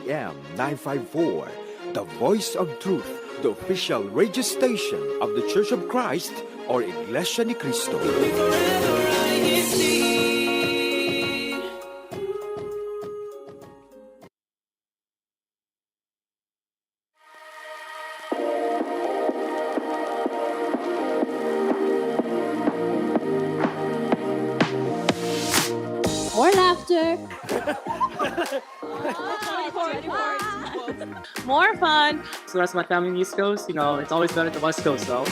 AM 954, the voice of truth, the official radio station of the Church of Christ or Iglesianicristo. More laughter. More fun. So that's my family in the East Coast. It's always better at the West Coast, though.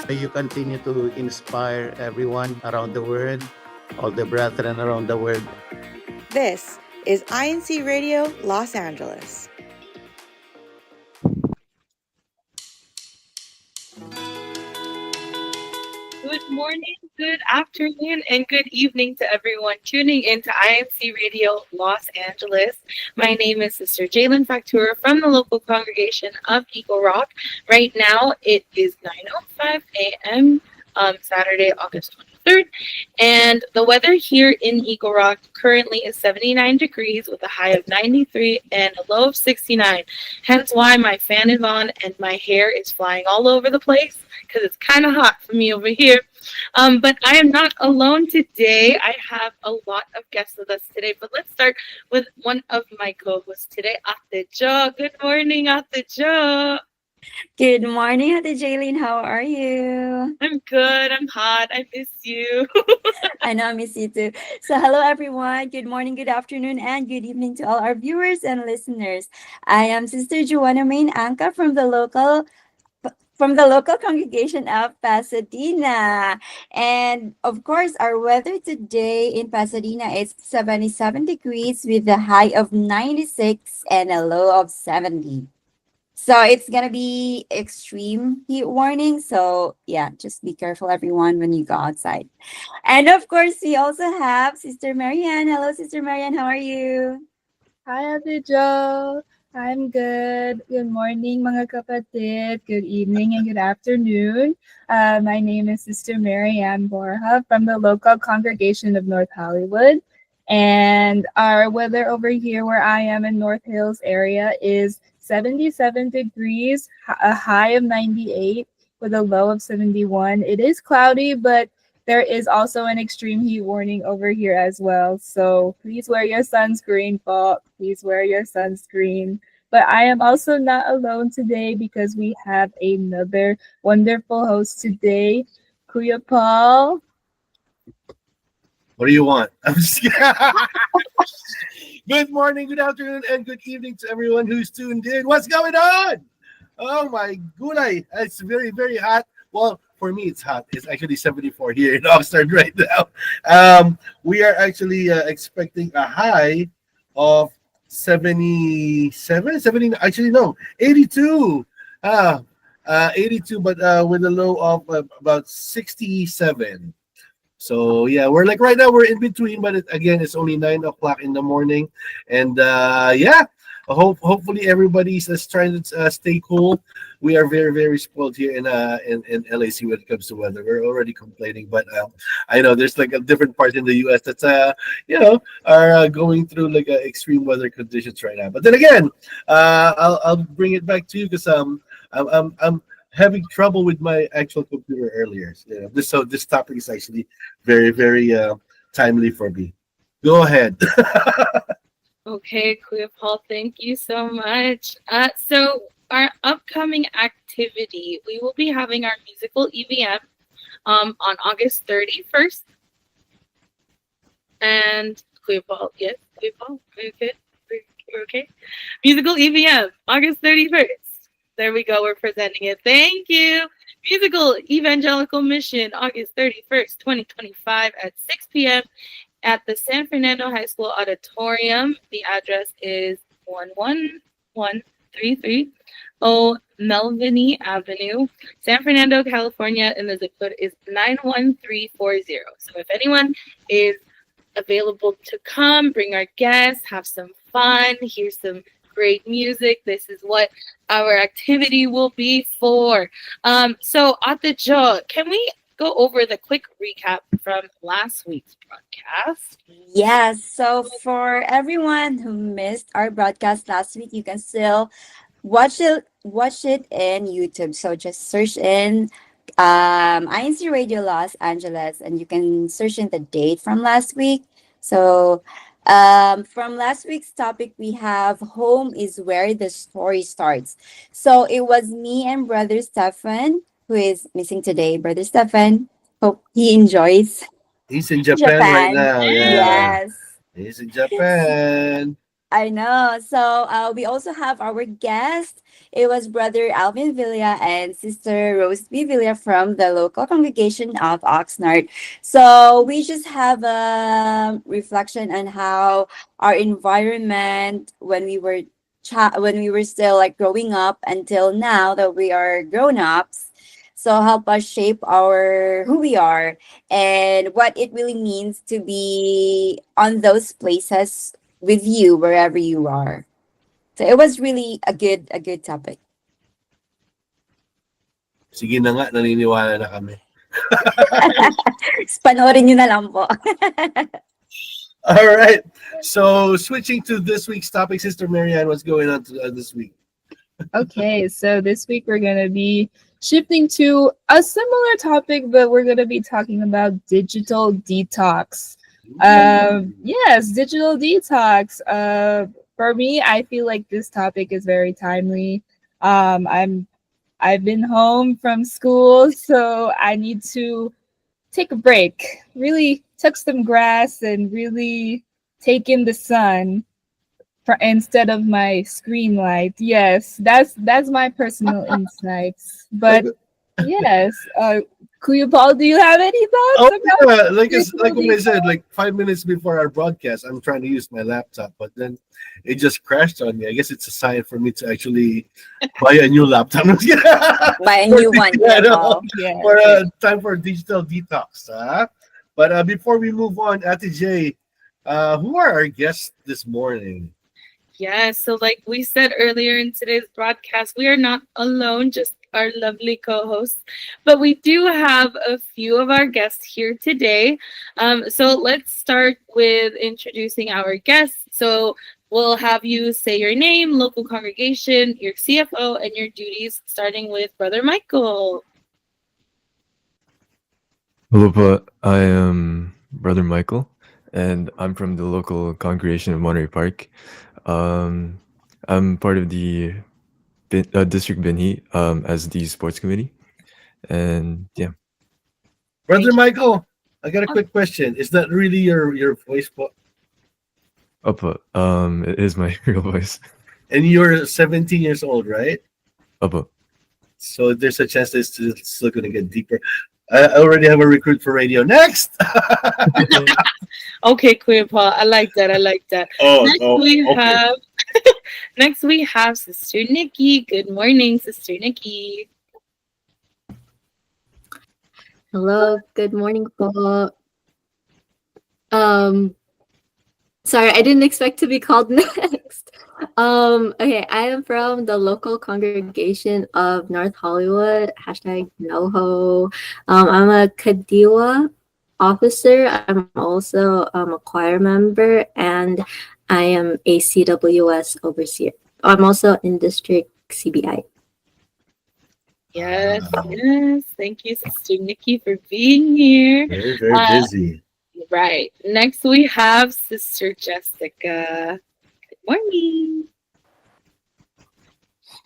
You continue to inspire everyone around the world, all the brethren around the world. This is INCRadio Los Angeles. Good morning, good afternoon, and good evening to everyone tuning in to INC Radio Los Angeles. My name is Sister Jalen Factura from the local congregation of Eagle Rock. Right now, it is 9:05 a.m. Saturday, August 23rd, and the weather here in Eagle Rock currently is 79 degrees with a high of 93 and a low of 69. Hence why my fan is on and my hair is flying all over the place, because it's kind of hot for me over here. But I am not alone today. I have a lot of guests with us today. But let's start with one of my co-hosts today, Ate Jo. Good morning, Ate Jo. Good morning, Ate Jaylene. How are you? I'm good. I'm hot. I miss you. I know I miss you too. So hello, everyone. Good morning, good afternoon, and good evening to all our viewers and listeners. I am Sister Joanna Main Anka from the local congregation of Pasadena. And of course, our weather today in Pasadena is 77 degrees with a high of 96 and a low of 70. So it's going to be extreme heat warning. So yeah, just be careful, everyone, when you go outside. And of course, we also have Sister Marianne. Hello, Sister Marianne. How are you? Hi, Ate Jo. I'm good. Good morning, mga kapatid. Good evening and good afternoon. My name is Sister Marianne Borja from the local congregation of North Hollywood. And our weather over here where I am in North Hills area is 77 degrees, a high of 98 with a low of 71. It is cloudy, but there is also an extreme heat warning over here as well. So please wear your sunscreen, folks. Please wear your sunscreen. But I am also not alone today because we have another wonderful host today, Kuya Paul. What do you want? I'm just kidding. Good morning, good afternoon, and good evening to everyone who's tuned in. What's going on? Oh my gulay. It's very, very hot. Well, for me, it's hot. It's actually 74 here in Oxnard right now. We are actually expecting a high of 77, 70, actually no, 82. 82, but with a low of about 67. So yeah, we're like right now we're in between, but again, it's only 9 o'clock in the morning, and yeah, hopefully everybody's trying to stay cool. We are very, very spoiled here in LAC when it comes to weather. We're already complaining, but I know there's like a different part in the US that's are going through like extreme weather conditions right now. But then again, I'll bring it back to you because I'm having trouble with my actual computer earlier. Yeah, this topic is actually very, very timely for me. Go ahead. Okay, Kuya Paul, thank you so much. So our upcoming activity, we will be having our musical EVM on August 31st. And Kuya Paul, yes, Kuya Paul, are you good? You're okay? Musical EVM, August 31st. There we go. We're presenting it. Thank you. Musical Evangelical Mission, August 31st, 2025 at 6 p.m. at the San Fernando High School Auditorium. The address is 11133 Melvini Avenue, San Fernando, California, and the zip code is 91340. So if anyone is available to come, bring our guests, have some fun, hear some great music. This is what our activity will be for. So Ate Jo, can we go over the quick recap from last week's broadcast? Yes, so for everyone who missed our broadcast last week, you can still watch it in YouTube. So just search in INC Radio Los Angeles, and you can search in the date from last week. So from last week's topic, we have home is where the story starts. So it was me and brother Stefan, who is missing today. Brother Stefan, hope he enjoys He's in Japan right Japan. now. Yeah. Yes. He's in Japan. I know. So we also have our guest. It was Brother Alvin Villa and Sister Rose B. Villa from the local congregation of Oxnard. So we just have a reflection on how our environment when we were when we were still like growing up until now that we are grown ups. So help us shape our who we are and what it really means to be on those places with you wherever you are. So it was really a good topic. Sige na nga, naniniwala na kami. Panoorin nyo na lang po. All right. So switching to this week's topic, Sister Marianne, what's going on this week? Okay, so this week we're going to be shifting to a similar topic, but we're going to be talking about digital detox. Yes, digital detox. For me, I feel like this topic is very timely. I've been home from school, so I need to take a break, really touch some grass and really take in the sun instead of my screen light. Yes, that's my personal insights. But yes, Kuya Paul, do you have any thoughts? Oh, about yeah. Like digital what I said, detox? like 5 minutes before our broadcast, I'm trying to use my laptop, but then it just crashed on me. I guess it's a sign for me to actually buy a new laptop. Buy a new one. Yeah, no. Paul. Yeah. For time for digital detox. But before we move on, Ate J, who are our guests this morning? Yes, so like we said earlier in today's broadcast, we are not alone, just our lovely co-hosts, but we do have a few of our guests here today. So let's start with introducing our guests. So we'll have you say your name, local congregation, your CFO, and your duties, starting with Brother Michael. Hello, po. I am Brother Michael, and I'm from the local congregation of Monterey Park. I'm part of the District Binhi as the sports committee, and yeah. Brother Michael, I got a quick question. Is that really your voice? Opo, it is my real voice. And you're 17 years old, right? Opo. So there's a chance that it's still going to get deeper. I already have a recruit for radio. Next! Okay, Queen Paul, I like that. Next we have Sister Nikki. Good morning, Sister Nikki. Hello, good morning po. Sorry, I didn't expect to be called next. Okay, I am from the local congregation of North Hollywood, #NoHo. I'm a Kadiwa officer. I'm also a choir member, and I am a CWS overseer. I'm also in District CBI. Yes. Thank you, Sister Nikki, for being here. Very, very busy. Right. Next we have Sister Jessica. Good morning.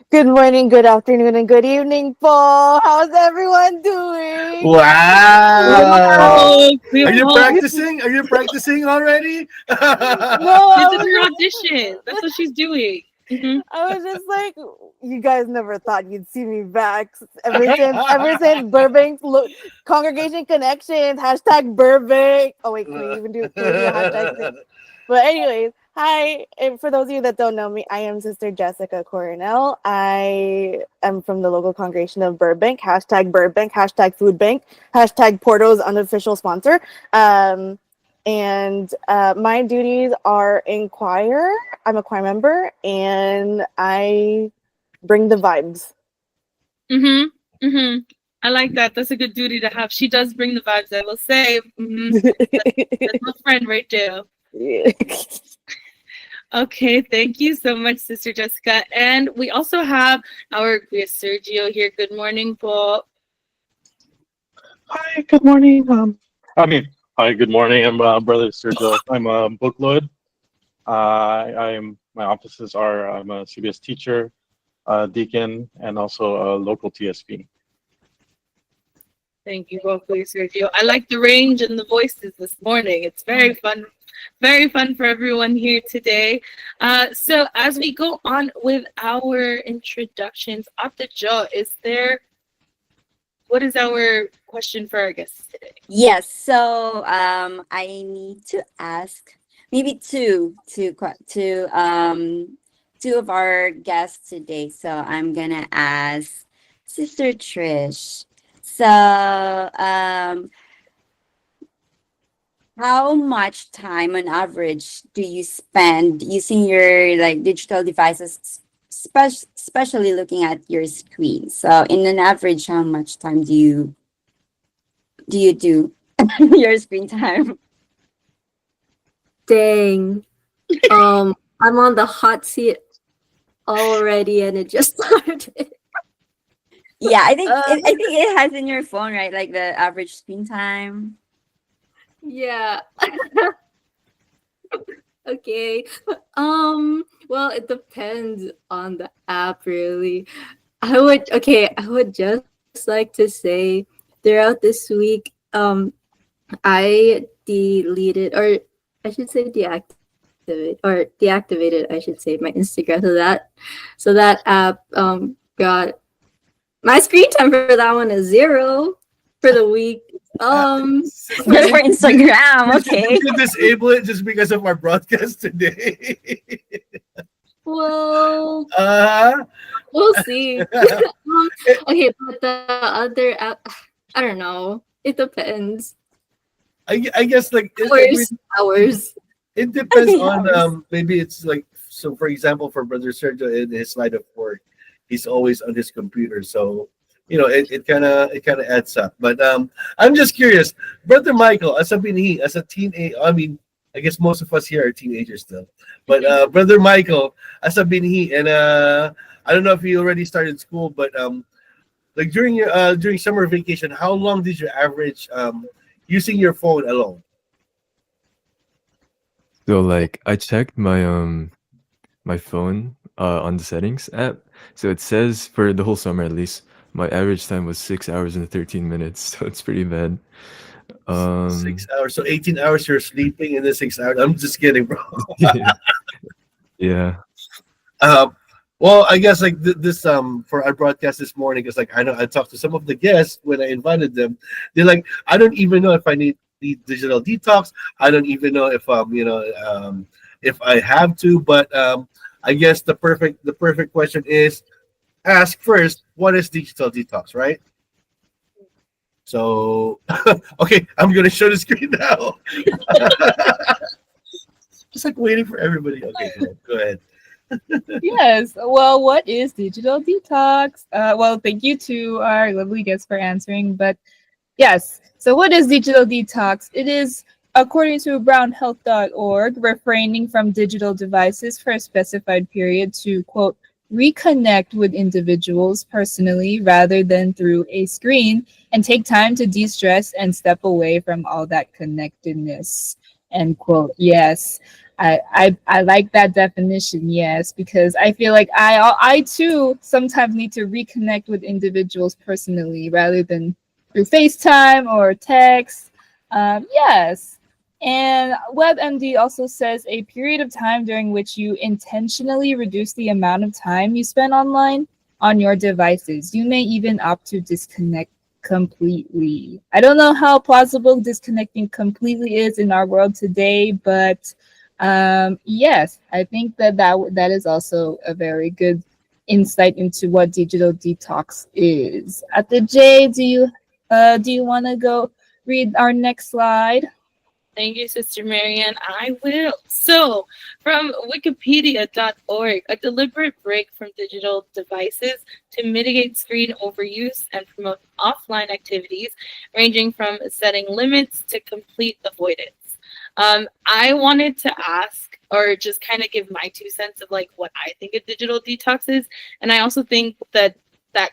Good morning, good afternoon, and good evening, Paul. How's everyone doing? Wow! Queen Are you Paul, practicing? Are you practicing already? No, This is her audition. That's what she's doing. Mhm. I was just like, you guys never thought you'd see me back ever since Burbank Congregation Connections, #Burbank. Oh wait, can we even do a hashtag? But anyways, hi. And for those of you that don't know me, I am Sister Jessica Coronel. I am from the local congregation of Burbank, #Burbank, #Food Bank, #Porto's unofficial sponsor. And my duties are in choir. I'm a choir member and I bring the vibes. I like that. That's a good duty to have. She does bring the vibes, I will say. That's my friend right there. Yeah. Okay, thank you so much, Sister Jessica. And we also have our Kuya Sergio here. Good morning, po. Hi, good morning. Hi, good morning. I'm Brother Sergio. I'm a book lord. My offices are I'm a CBS teacher, deacon, and also a local TSP. Thank you both, Kuya Sergio. I like the range and the voices this morning. It's very fun for everyone here today. So as we go on with our introductions, Ate Jo, what is our question for our guests today? Yes, so I need to ask maybe two of our guests today. So I'm gonna ask Sister Trish. So how much time on average do you spend using your like digital devices, especially looking at your screen? So in an average, how much time do you do your screen time? Dang. I'm on the hot seat already and it just started. Yeah, I think it has in your phone, right? Like the average screen time. Yeah. Okay. Well, it depends on the app really. I would just like to say throughout this week, I deleted, or I should say deactivated, I should say, my Instagram. So that app got my screen time for that one is 0 for the week. Good for Instagram, okay. You can disable it just because of our broadcast today. Well, we'll see. Okay, but the other app, I don't know. It depends. I guess like Hours. It depends on maybe it's like, so for example, for Brother Sergio in his line of work, he's always on his computer, so it kind of adds up. But I'm just curious, Brother Michael, as a teenager, I mean, I guess most of us here are teenagers still, but Brother Michael, as a binhi, and I don't know if you already started school, but like during summer vacation, how long did you average using your phone alone? So like I checked my phone on the settings app. So it says for the whole summer at least, my average time was 6 hours and 13 minutes. So it's pretty bad. 6 hours, so 18 hours you're sleeping, and then 6 hours. I'm just kidding, bro. Yeah. Well, I guess like this for our broadcast this morning, because like I know I talked to some of the guests when I invited them. They're like, I don't even know if I need digital detox. I don't even know if if I have to. But I guess the perfect question is, ask first, what is digital detox, right? So okay, I'm gonna show the screen now. Just like waiting for everybody. Okay, go ahead. Yes. Well, what is digital detox? Well, thank you to our lovely guests for answering. But yes, so what is digital detox? It is, according to brownhealth.org, refraining from digital devices for a specified period to, quote, reconnect with individuals personally rather than through a screen, and take time to de-stress and step away from all that connectedness, end quote. Yes. I like that definition, yes, because I feel like I too sometimes need to reconnect with individuals personally rather than through FaceTime or text. Yes. And WebMD also says a period of time during which you intentionally reduce the amount of time you spend online on your devices. You may even opt to disconnect completely. I don't know how plausible disconnecting completely is in our world today, but yes, I think that is also a very good insight into what digital detox is. At the J, do you want to go read our next slide? Thank you, Sister Marianne. I will. So, from wikipedia.org, a deliberate break from digital devices to mitigate screen overuse and promote offline activities, ranging from setting limits to complete avoidance. I wanted to ask, or just kind of give my 2 cents of like what I think a digital detox is. And I also think that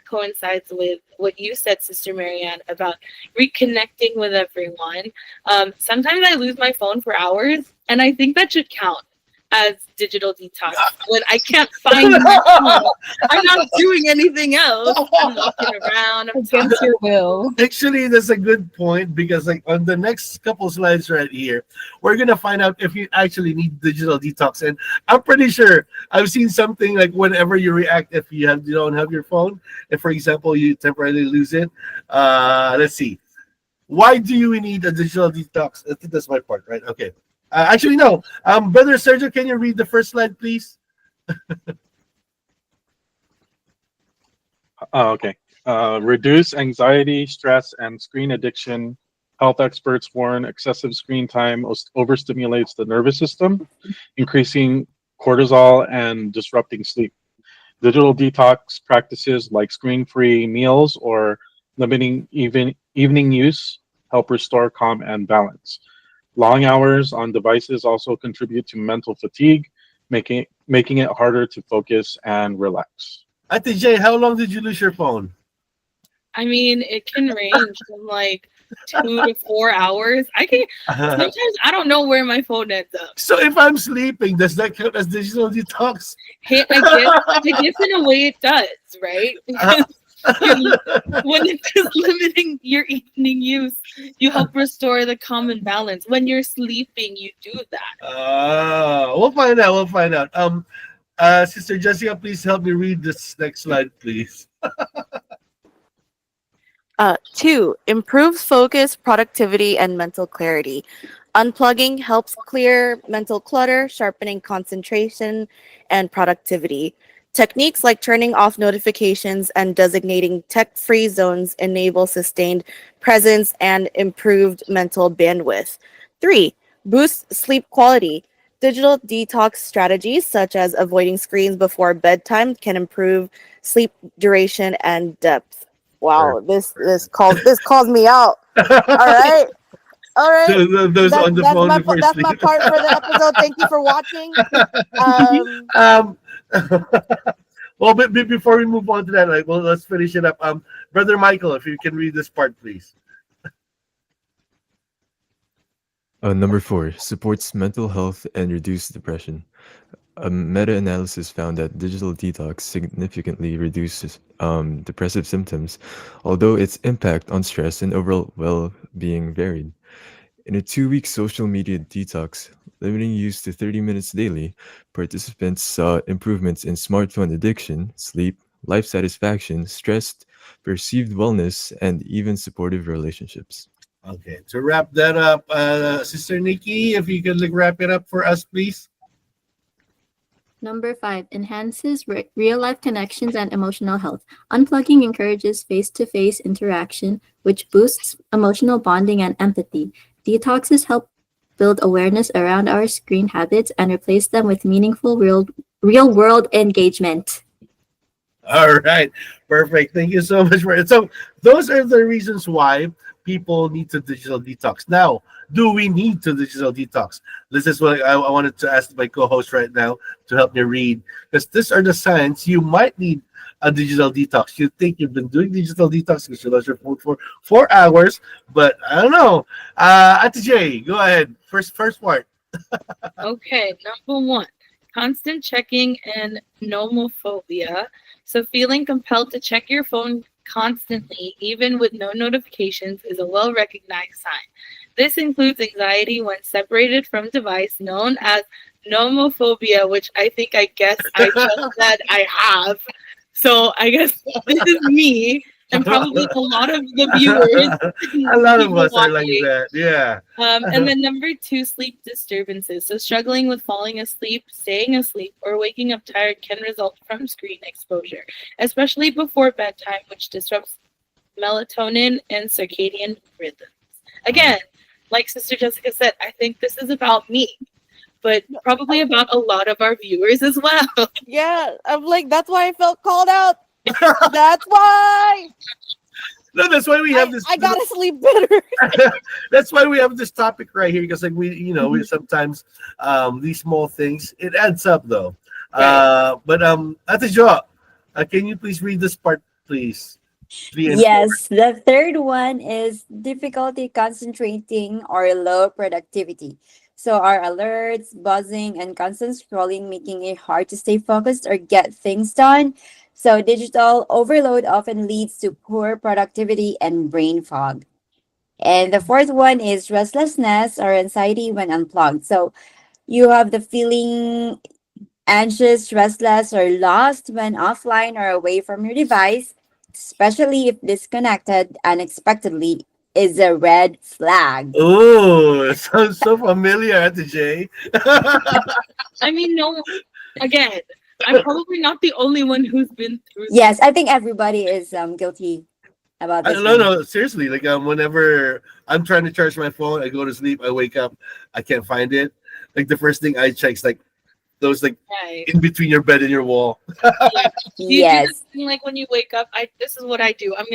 coincides with what you said, Sister Marianne, about reconnecting with everyone. Sometimes I lose my phone for hours, and I think that should count as digital detox. When I can't find my phone, I'm not doing anything else. I'm walking around. I'm Against your will. Actually, that's a good point because like on the next couple slides right here, we're gonna find out if you actually need digital detox. And I'm pretty sure I've seen something like whenever you react if you don't have your phone, if for example you temporarily lose it. Let's see. Why do you need a digital detox? I think that's my part, right? Okay. Actually, no. Brother Sergio, can you read the first slide, please? Okay. Reduce anxiety, stress, and screen addiction. Health experts warn excessive screen time overstimulates the nervous system, increasing cortisol and disrupting sleep. Digital detox practices like screen-free meals or limiting evening use help restore calm and balance. Long hours on devices also contribute to mental fatigue, making it harder to focus and relax. Ate Jay, how long did you lose your phone? I mean, it can range from like 2 to 4 hours. Sometimes I don't know where my phone ends up. So if I'm sleeping, does that count as digital detox? Hey, I guess in a way it does, right? When it's just limiting your evening use, you help restore the common balance. When you're sleeping, you do that. We'll find out. We'll find out. Sister Jessica, please help me read this next slide, please. 2, improves focus, productivity, and mental clarity. Unplugging helps clear mental clutter, sharpening concentration and productivity. Techniques like turning off notifications and designating tech-free zones enable sustained presence and improved mental bandwidth. 3, boosts sleep quality. Digital detox strategies such as avoiding screens before bedtime can improve sleep duration and depth. Wow, this calls me out. All right. All right. Those on the phone before that's sleep. my part for the episode. Thank you for watching. Well, before we move on to that, let's finish it up. Brother Michael, if you can read this part, please. Number 4, supports mental health and reduces depression. A meta-analysis found that digital detox significantly reduces depressive symptoms, although its impact on stress and overall well-being varied. In a 2-week social media detox, limiting use to 30 minutes daily, participants saw improvements in smartphone addiction, sleep, life satisfaction, stress, perceived wellness, and even supportive relationships. Okay, to wrap that up, Sister Nikki, if you could wrap it up for us, please. Number 5, enhances real-life connections and emotional health. Unplugging encourages face-to-face interaction, which boosts emotional bonding and empathy. Detoxes help build awareness around our screen habits and replace them with meaningful real-world engagement. All right, perfect. Thank you so much for it. So those are the reasons why people need to digital detox. Now, do we need to digital detox? This is what I wanted to ask my co-host right now to help me read, because these are the signs you might need a digital detox. You think you've been doing digital detox because you lost your phone for 4 hours, but I don't know. Ate Jay, go ahead. First part. Okay, number 1, constant checking and nomophobia. So feeling compelled to check your phone constantly, even with no notifications, is a well-recognized sign. This includes anxiety when separated from device, known as nomophobia, which I guess I just said I have. So I guess this is me, and probably a lot of the viewers. A lot of us are like that, yeah. And then number 2, sleep disturbances. So struggling with falling asleep, staying asleep, or waking up tired can result from screen exposure, especially before bedtime, which disrupts melatonin and circadian rhythms. Again, like Sister Jessica said, I think this is about me, but probably about a lot of our viewers as well. Yeah, I'm like, that's why I felt called out. That's why. No, that's why we have this. I gotta sleep better. That's why we have this topic right here, because like we sometimes these small things, it adds up though. But Ate Jo, can you please read this part, please? 3 and 4. Yes, the third one is difficulty concentrating or low productivity. So our alerts, buzzing, and constant scrolling making it hard to stay focused or get things done. So digital overload often leads to poor productivity and brain fog. And the fourth one is restlessness or anxiety when unplugged. So you have the feeling anxious, restless, or lost when offline or away from your device, especially if disconnected unexpectedly, is a red flag. Oh, it sounds so familiar, Ate J. I mean, no, again, I'm probably not the only one who's been through this. Yes, I think everybody is guilty about this. No, seriously. Like whenever I'm trying to charge my phone, I go to sleep, I wake up, I can't find it. Like the first thing I check is like those like Right. in between your bed and your wall. You do this thing, like when you wake up, this is what I do. I'm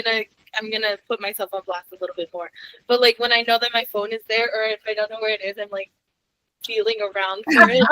gonna put myself on blast a little bit more. But like when I know that my phone is there, or if I don't know where it is, I'm like feeling around for it.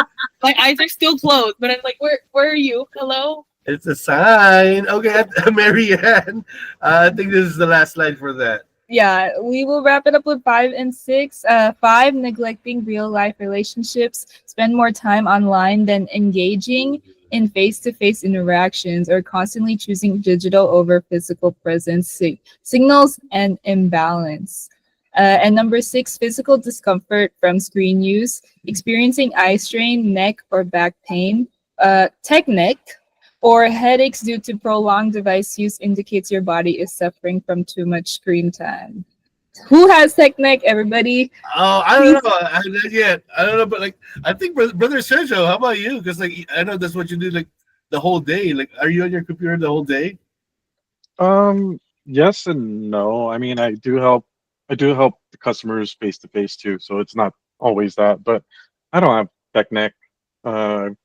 My eyes are still closed, but I'm like, where are you? Hello? It's a sign. Okay, Marianne. I think this is the last slide for that. Yeah, we will wrap it up with 5 and 6. 5, neglecting real life relationships. Spend more time online than engaging in face-to-face interactions, or constantly choosing digital over physical presence. Signals and imbalance. And number 6, physical discomfort from screen use. Experiencing eye strain, neck or back pain. Tech neck or headaches due to prolonged device use indicates your body is suffering from too much screen time. Who has tech neck, everybody? Oh, I don't know. Not yet. I don't know, but like I think brother Sergio, how about you? Because like I know that's what you do like the whole day. Like, are you on your computer the whole day? Yes and no. I mean, I do help the customers face to face too, so it's not always that. But I don't have tech neck. I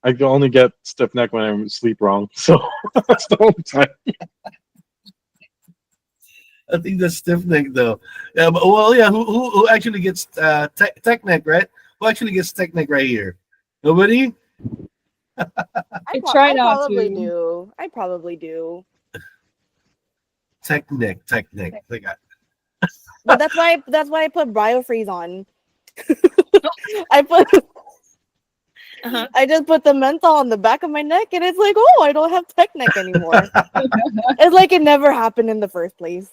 I can only get stiff neck when I sleep wrong, so that's the only time. I think that's stiff neck though. Yeah, but well, yeah. Who actually gets tech neck, right? Who actually gets tech neck right here? Nobody. I try not probably to. do. I probably do. Tech neck. Like, But that's why I put BioFreeze on. I put I just put the menthol on the back of my neck, and it's like, oh, I don't have tech neck anymore. It's like it never happened in the first place.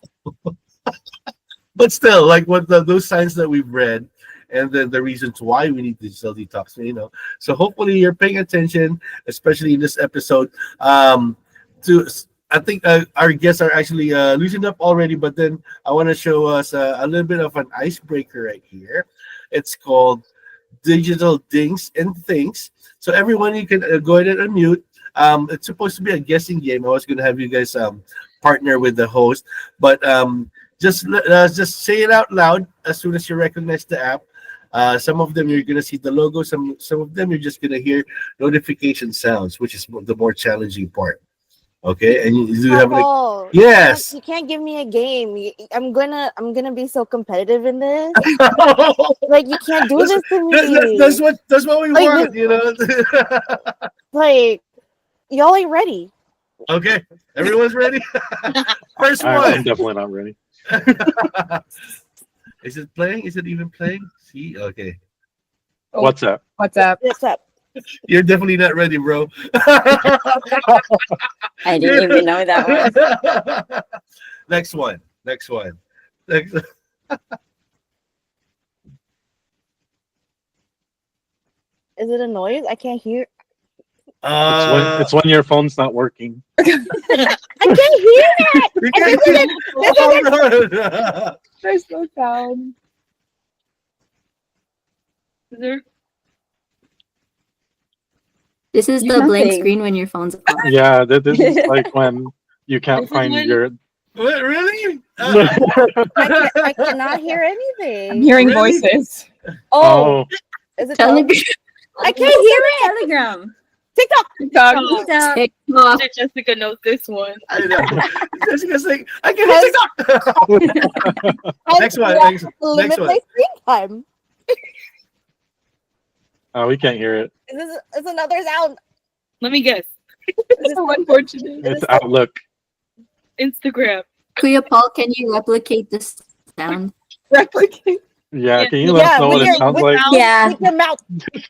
but still, like what those signs that we've read, and then the reasons why we need digital detox, So hopefully you're paying attention, especially in this episode. I think our guests are actually loosened up already, but then I want to show us a little bit of an icebreaker right here. It's called Digital Dings and Things. So everyone, you can go ahead and unmute. It's supposed to be a guessing game. I was going to have you guys partner with the host, but just say it out loud as soon as you recognize the app. Some of them you're gonna see the logo. Some of them you're just gonna hear notification sounds, which is the more challenging part. Okay, and you do have like yes. You can't give me a game. I'm gonna be so competitive in this. Like you can't do this to me. That's what we want, Like y'all ain't ready. Okay, everyone's ready. First one. I'm definitely not ready. Is it playing? Is it even playing? See, okay. Oh, What's up? What's up? What's up? You're definitely not ready, bro. I didn't even know that one. Next one. Next. Is it a noise? I can't hear. It's when your phone's not working. I can't hear it. There's no sound. Is there? This is the blank screen when your phone's on. Yeah, this is like when you can't find What, really? I cannot hear I'm anything. hearing Really? voices. Oh, is it Telegram. I can't hear it. Telegram. TikTok. TikTok. TikTok. TikTok. Sister Jessica knows this one. I know. Jessica's like, I can hear TikTok. Next one. Next Limit one. my screen time. We can't hear it. It's another sound. Let me guess. It's so unfortunate. It's Outlook. Instagram. Kuya Paul, can you replicate this sound? Replicate. Yeah, Yeah. can you let us know what it sounds like? Yeah. With your mouth.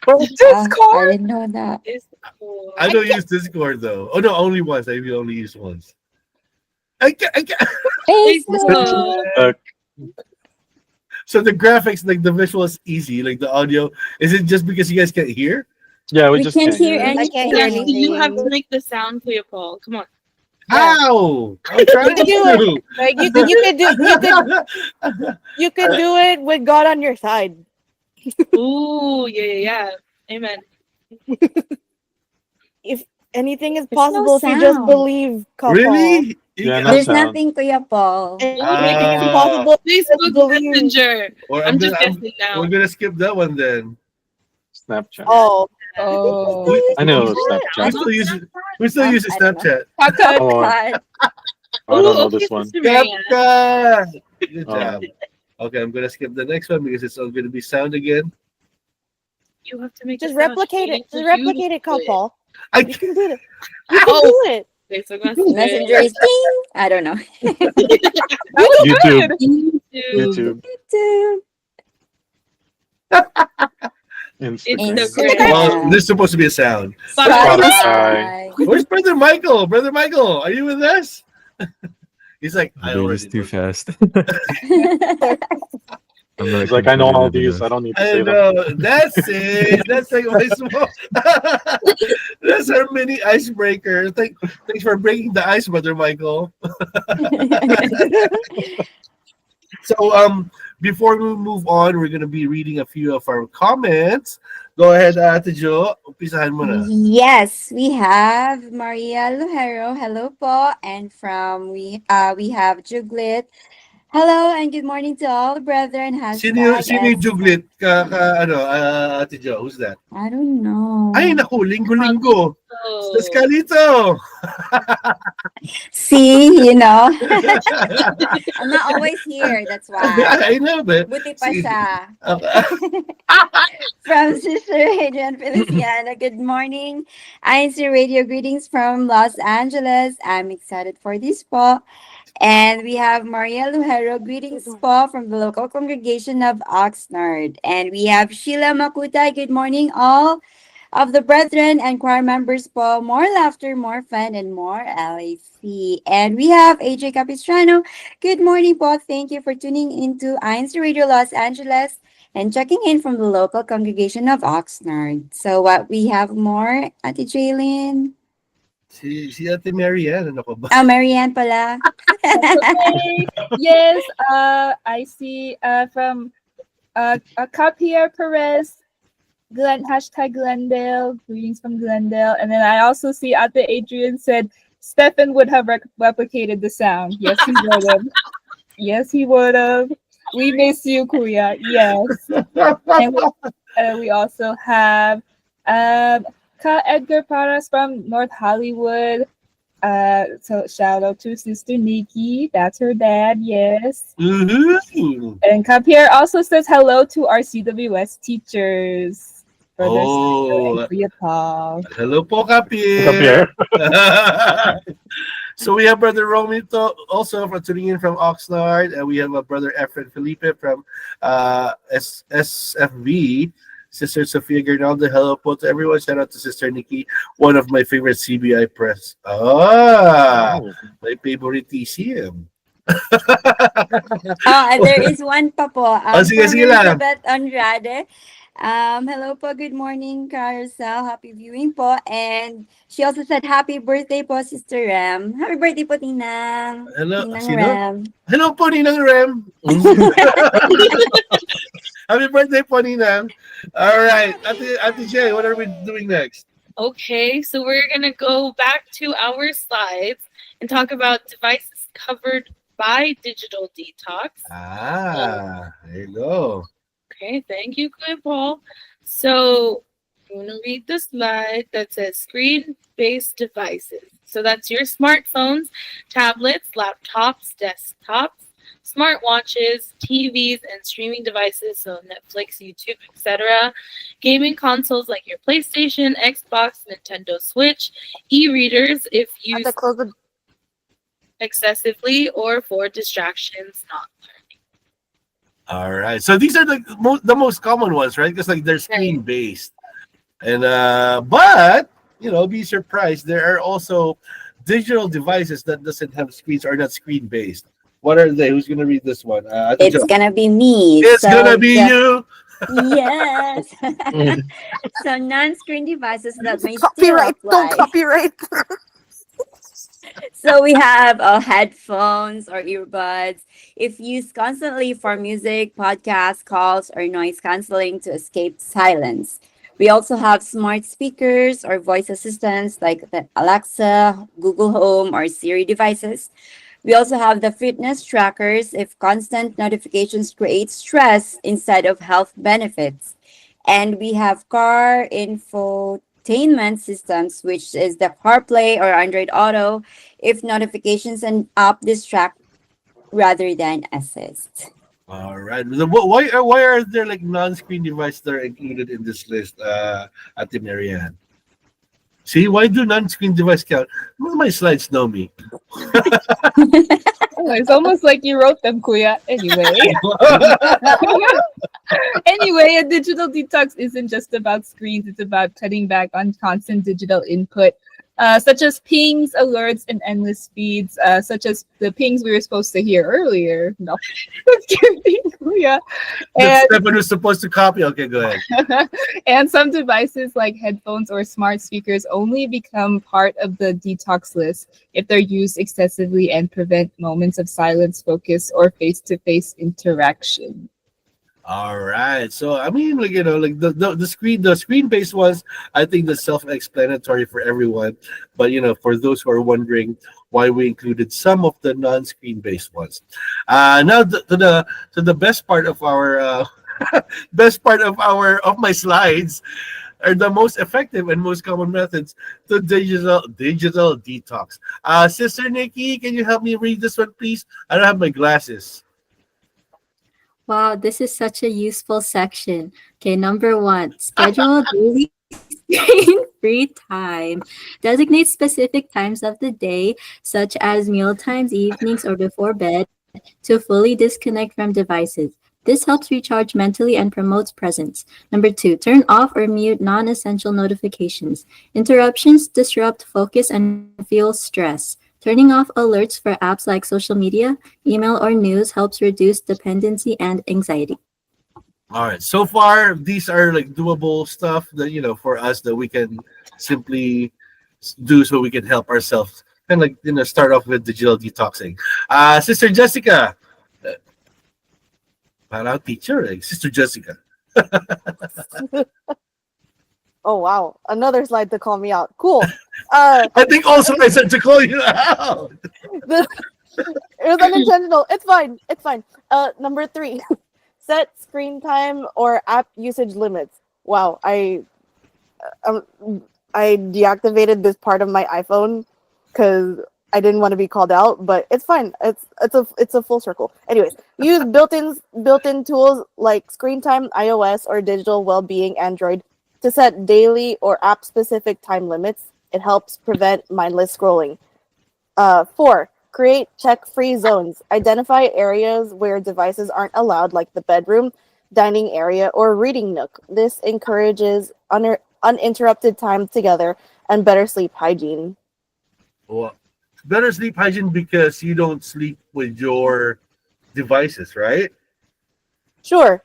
I didn't know that. Discord. I don't use Discord though. Oh no, only once. I only used once. I can't. Facebook. So the graphics, like the visual is easy. Like the audio, is it just because you guys can't hear? Yeah, we We just can't can't hear hear it. I can't hear anything. anything. You have to make the sound, Kuya Paul. Come on. How? I'm trying You can do to. Like you could do it with God on your side. Ooh, yeah. Amen. If anything is There's possible, no if you just sound. believe, couple. Really? Yeah, no There's sound. nothing, Kuya Paul. Anything is possible. Facebook believe. Messenger. Or I'm just guessing now. we're gonna skip that one then. Snapchat. Oh, Oh. I know it was We Snapchat. still use we still use I don't know. Snapchat. Podcast. Oh, I God. don't know okay, this one. Sister Marianne. Snapchat. Good Oh. job. Okay, I'm gonna skip the next one because it's all gonna be sound again. You have to make just the sound. replicate it. So Just replicate it, beautiful. couple. I You can do it. You can Oh. do it. Facebook Messenger. Messenger is ding. I don't know. YouTube. YouTube. YouTube. Instagram. Instagram. Well, there's supposed to be a sound. Spotify. Where's Brother Michael? Brother Michael, are you with us? He's like, I They're already just too did. fast. I'm not It's like I know all competitive these. enough. I don't need to I say them. know. That's it. That's like my small. That's our mini icebreaker. Thanks for breaking the ice, Brother Michael. So before we move on, we're gonna be reading a few of our comments. Go ahead, Ate Jo. Umpisahan mo na. Yes, we have Maria Lujero. Hello po. And we have Juglit. Hello and good morning to all the brethren. Sino yung Hashtag juglit? Ate Jo, who's that? I don't know. Ay, naku, linggo-linggo. Oh. Escalito. See, I'm not always here. That's why. I know, but Buti pa siya. Okay. From Sister Adrian Feliciana. Good morning. INCRadio greetings from Los Angeles. I'm excited for this po. And we have Maria Lujero. Greetings po from the local congregation of Oxnard. And we have Sheila Makuta. Good morning, all of the brethren and choir members po. More laughter, more fun, and more LAC. And we have AJ Capistrano. Good morning po. Thank you for tuning into INCRadio Los Angeles and checking in from the local congregation of Oxnard. So what we have more, Ate Jaylin? Si Ate Marianne, ano ka ba? Marianne pala. Okay. Yes, I see from Capier Perez, hashtag Glendale, greetings from Glendale. And then I also see Ate Adrian said Stefan would have replicated the sound. Yes, he would have. Yes, he would have. We miss you, Kuya. Yes. And we also have Ka Edgar Paras from North Hollywood. So shout out to Sister Nikki. That's her dad, yes. Mm-hmm. And Capier also says hello to our CWS teachers. Brother Oh. Kuya Paul. Hello po, Kapier. So we have Brother Romito also for tuning in from Oxnard, and we have a Brother Efren Felipe from SFV. Sister Sofia Gernaldo, hello po to everyone. Shout out to Sister Nikki, one of my favorite CBI press. My favorite TCM. And there is one pa po. Sige, From sige lang. Elizabeth Andrade. Hello po, good morning, Carousel. Happy viewing po. And she also said, happy birthday po, Sister Ram. Happy birthday po, Tinang. Hello, Tinang sino? Ram. Hello po, Ninang Rem. Happy birthday po, Ninang. All right. Ate Jay, what are we doing next? Okay, so we're gonna go back to our slides and talk about devices covered by Digital Detox. There you go. Okay, thank you, Kuya Paul. So I'm going to read the slide that says screen-based devices. So that's your smartphones, tablets, laptops, desktops, smartwatches, TVs, and streaming devices, so Netflix, YouTube, etc. Gaming consoles like your PlayStation, Xbox, Nintendo Switch, e-readers if used excessively or for distractions not learning. All right. So these are the most common ones, right? Because like they're screen based, and but be surprised. There are also digital devices that doesn't have screens or not screen based. What are they? Who's gonna read this one? It's gonna be me. It's gonna be you. Yes. So non-screen devices that may still Copyright, apply. don't copyright. So we have headphones or earbuds. If used constantly for music, podcasts, calls, or noise canceling to escape silence. We also have smart speakers or voice assistants like the Alexa, Google Home, or Siri devices. We also have the fitness trackers if constant notifications create stress instead of health benefits. And we have car infotainment systems, which is the CarPlay or Android Auto, if notifications and app distract rather than assist. All right. Why are there like non-screen devices that are included in this list, Ate Marianne? See, why do non-screen device count? Well, my slides know me. It's almost like you wrote them, Kuya. Anyway. Anyway, a digital detox isn't just about screens. It's about cutting back on constant digital input, such as pings, alerts, and endless feeds, such as the pings we were supposed to hear earlier. No, just kidding, Kuya. That Stefan was supposed to copy. Okay, go ahead. And some devices like headphones or smart speakers only become part of the detox list if they're used excessively and prevent moments of silence, focus, or face-to-face interaction. All right. So I mean, like like the screen based ones, I think that's self-explanatory for everyone. But for those who are wondering why we included some of the non-screen based ones. Now to the best part of our of my slides are the most effective and most common methods to digital detox. Sister Nikki, can you help me read this one, please? I don't have my glasses. Wow, this is such a useful section. Okay, number 1, schedule daily screen-free time. Designate specific times of the day, such as meal times, evenings, or before bed, to fully disconnect from devices. This helps recharge mentally and promotes presence. Number 2, turn off or mute non-essential notifications. Interruptions disrupt focus and fuel stress. Turning off alerts for apps like social media, email, or news helps reduce dependency and anxiety. All right. So far, these are like doable stuff that for us that we can simply do so we can help ourselves. And start off with digital detoxing. Sister Jessica, parang teacher, Sister Jessica. Oh wow, another slide to call me out. Cool. I think also I said to call you out. It was unintentional. It's fine. It's fine. Number 3, set screen time or app usage limits. Wow, I deactivated this part of my iPhone because I didn't want to be called out, but it's fine. It's a full circle. Anyways, use built-in tools like Screen Time iOS or Digital Wellbeing Android to set daily or app-specific time limits. It helps prevent mindless scrolling. 4, create check-free zones. Identify areas where devices aren't allowed, like the bedroom, dining area, or reading nook. This encourages uninterrupted time together and better sleep hygiene. Well, better sleep hygiene because you don't sleep with your devices, right? Sure.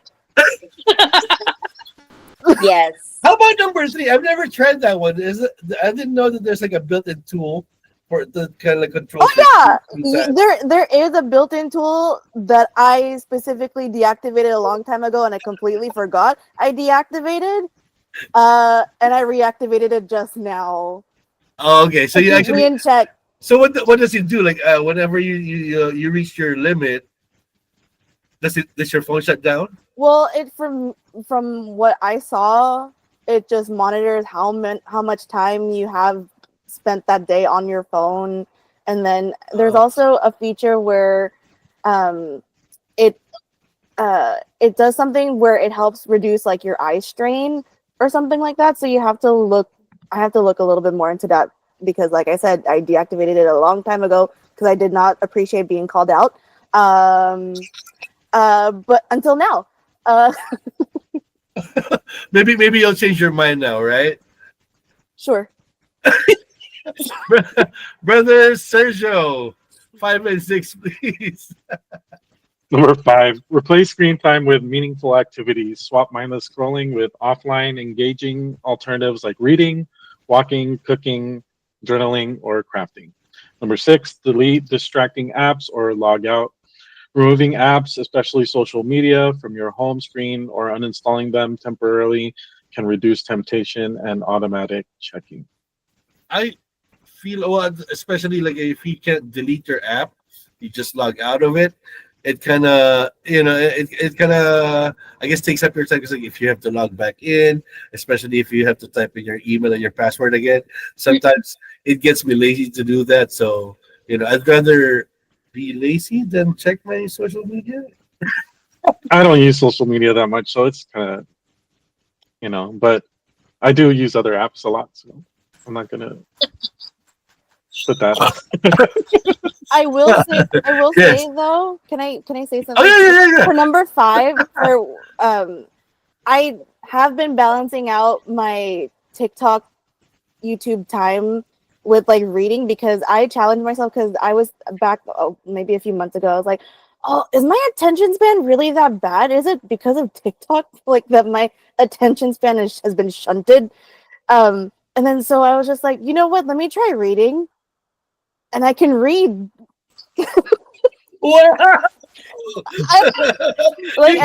Yes. How about number 3? I've never tried that one. I didn't know that there's like a built-in tool for the kind of control. Oh yeah, there is a built-in tool that I specifically deactivated a long time ago, and I completely forgot I deactivated. And I reactivated it just now. Oh, okay, so you keep me in check. So what does it do? Like whenever you reach your limit, does your phone shut down? Well, it from what I saw, it just monitors how much time you have spent that day on your phone, and then there's also a feature where it it does something where it helps reduce like your eye strain or something like that. So you have to look. I have to look a little bit more into that because, like I said, I deactivated it a long time ago because I did not appreciate being called out. But until now, Maybe you'll change your mind now, right? sure. Brother Sergio, 5 and 6, please. Number 5, replace screen time with meaningful activities. Swap mindless scrolling with offline, engaging alternatives like reading, walking, cooking, journaling, or crafting. Number 6, delete distracting apps or log out. Removing apps, especially social media, from your home screen or uninstalling them temporarily can reduce temptation and automatic checking. I feel, well, especially like if you can't delete your app, you just log out of it. It kind of, it kind of, I guess, takes up your time because like, if you have to log back in, especially if you have to type in your email and your password again, sometimes it gets me lazy to do that. So, I'd rather be lazy than check my social media. I don't use social media that much, so it's kind of, but I do use other apps a lot, so I'm not gonna put that. I will say. I will Yes. say though. Can I say something? Oh, yeah. For number 5, I have been balancing out my TikTok, YouTube time with like reading because I challenged myself because I was back maybe a few months ago. I was like, oh, is my attention span really that bad? Is it because of TikTok like that my attention span has been shunted? And then so I was just like, you know what? Let me try reading, and I can read. Like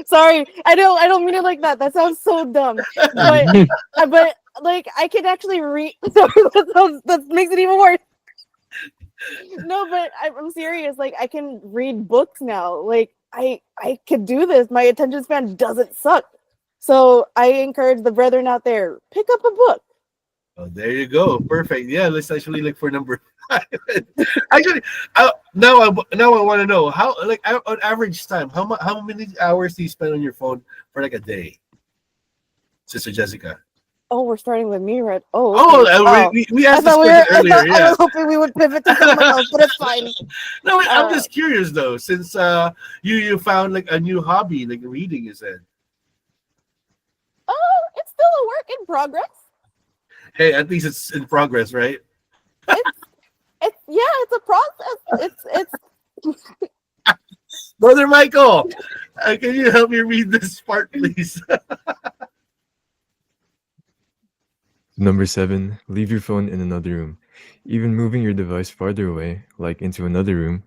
sorry, I don't mean it like that. That sounds so dumb. But like I can actually read. Sorry, that makes it even worse. No, but I'm serious. Like I can read books now. Like I could do this. My attention span doesn't suck. So I encourage the brethren out there, pick up a book. Oh, there you go. Perfect. Yeah, let's actually look for number 5. Actually, now I want to know how, like, on average time, how many hours do you spend on your phone for like a day, Sister Jessica? Oh, we're starting with me, right? Oh, We asked I this thought question I earlier. I was hoping we would pivot to someone else, but it's fine. No, I'm just curious though, since you found like a new hobby, like reading, you said. Oh, it's still a work in progress. Hey, at least it's in progress, right? It's a process. It's Brother Michael, can you help me read this part, please? Number 7, leave your phone in another room. Even moving your device farther away, like into another room,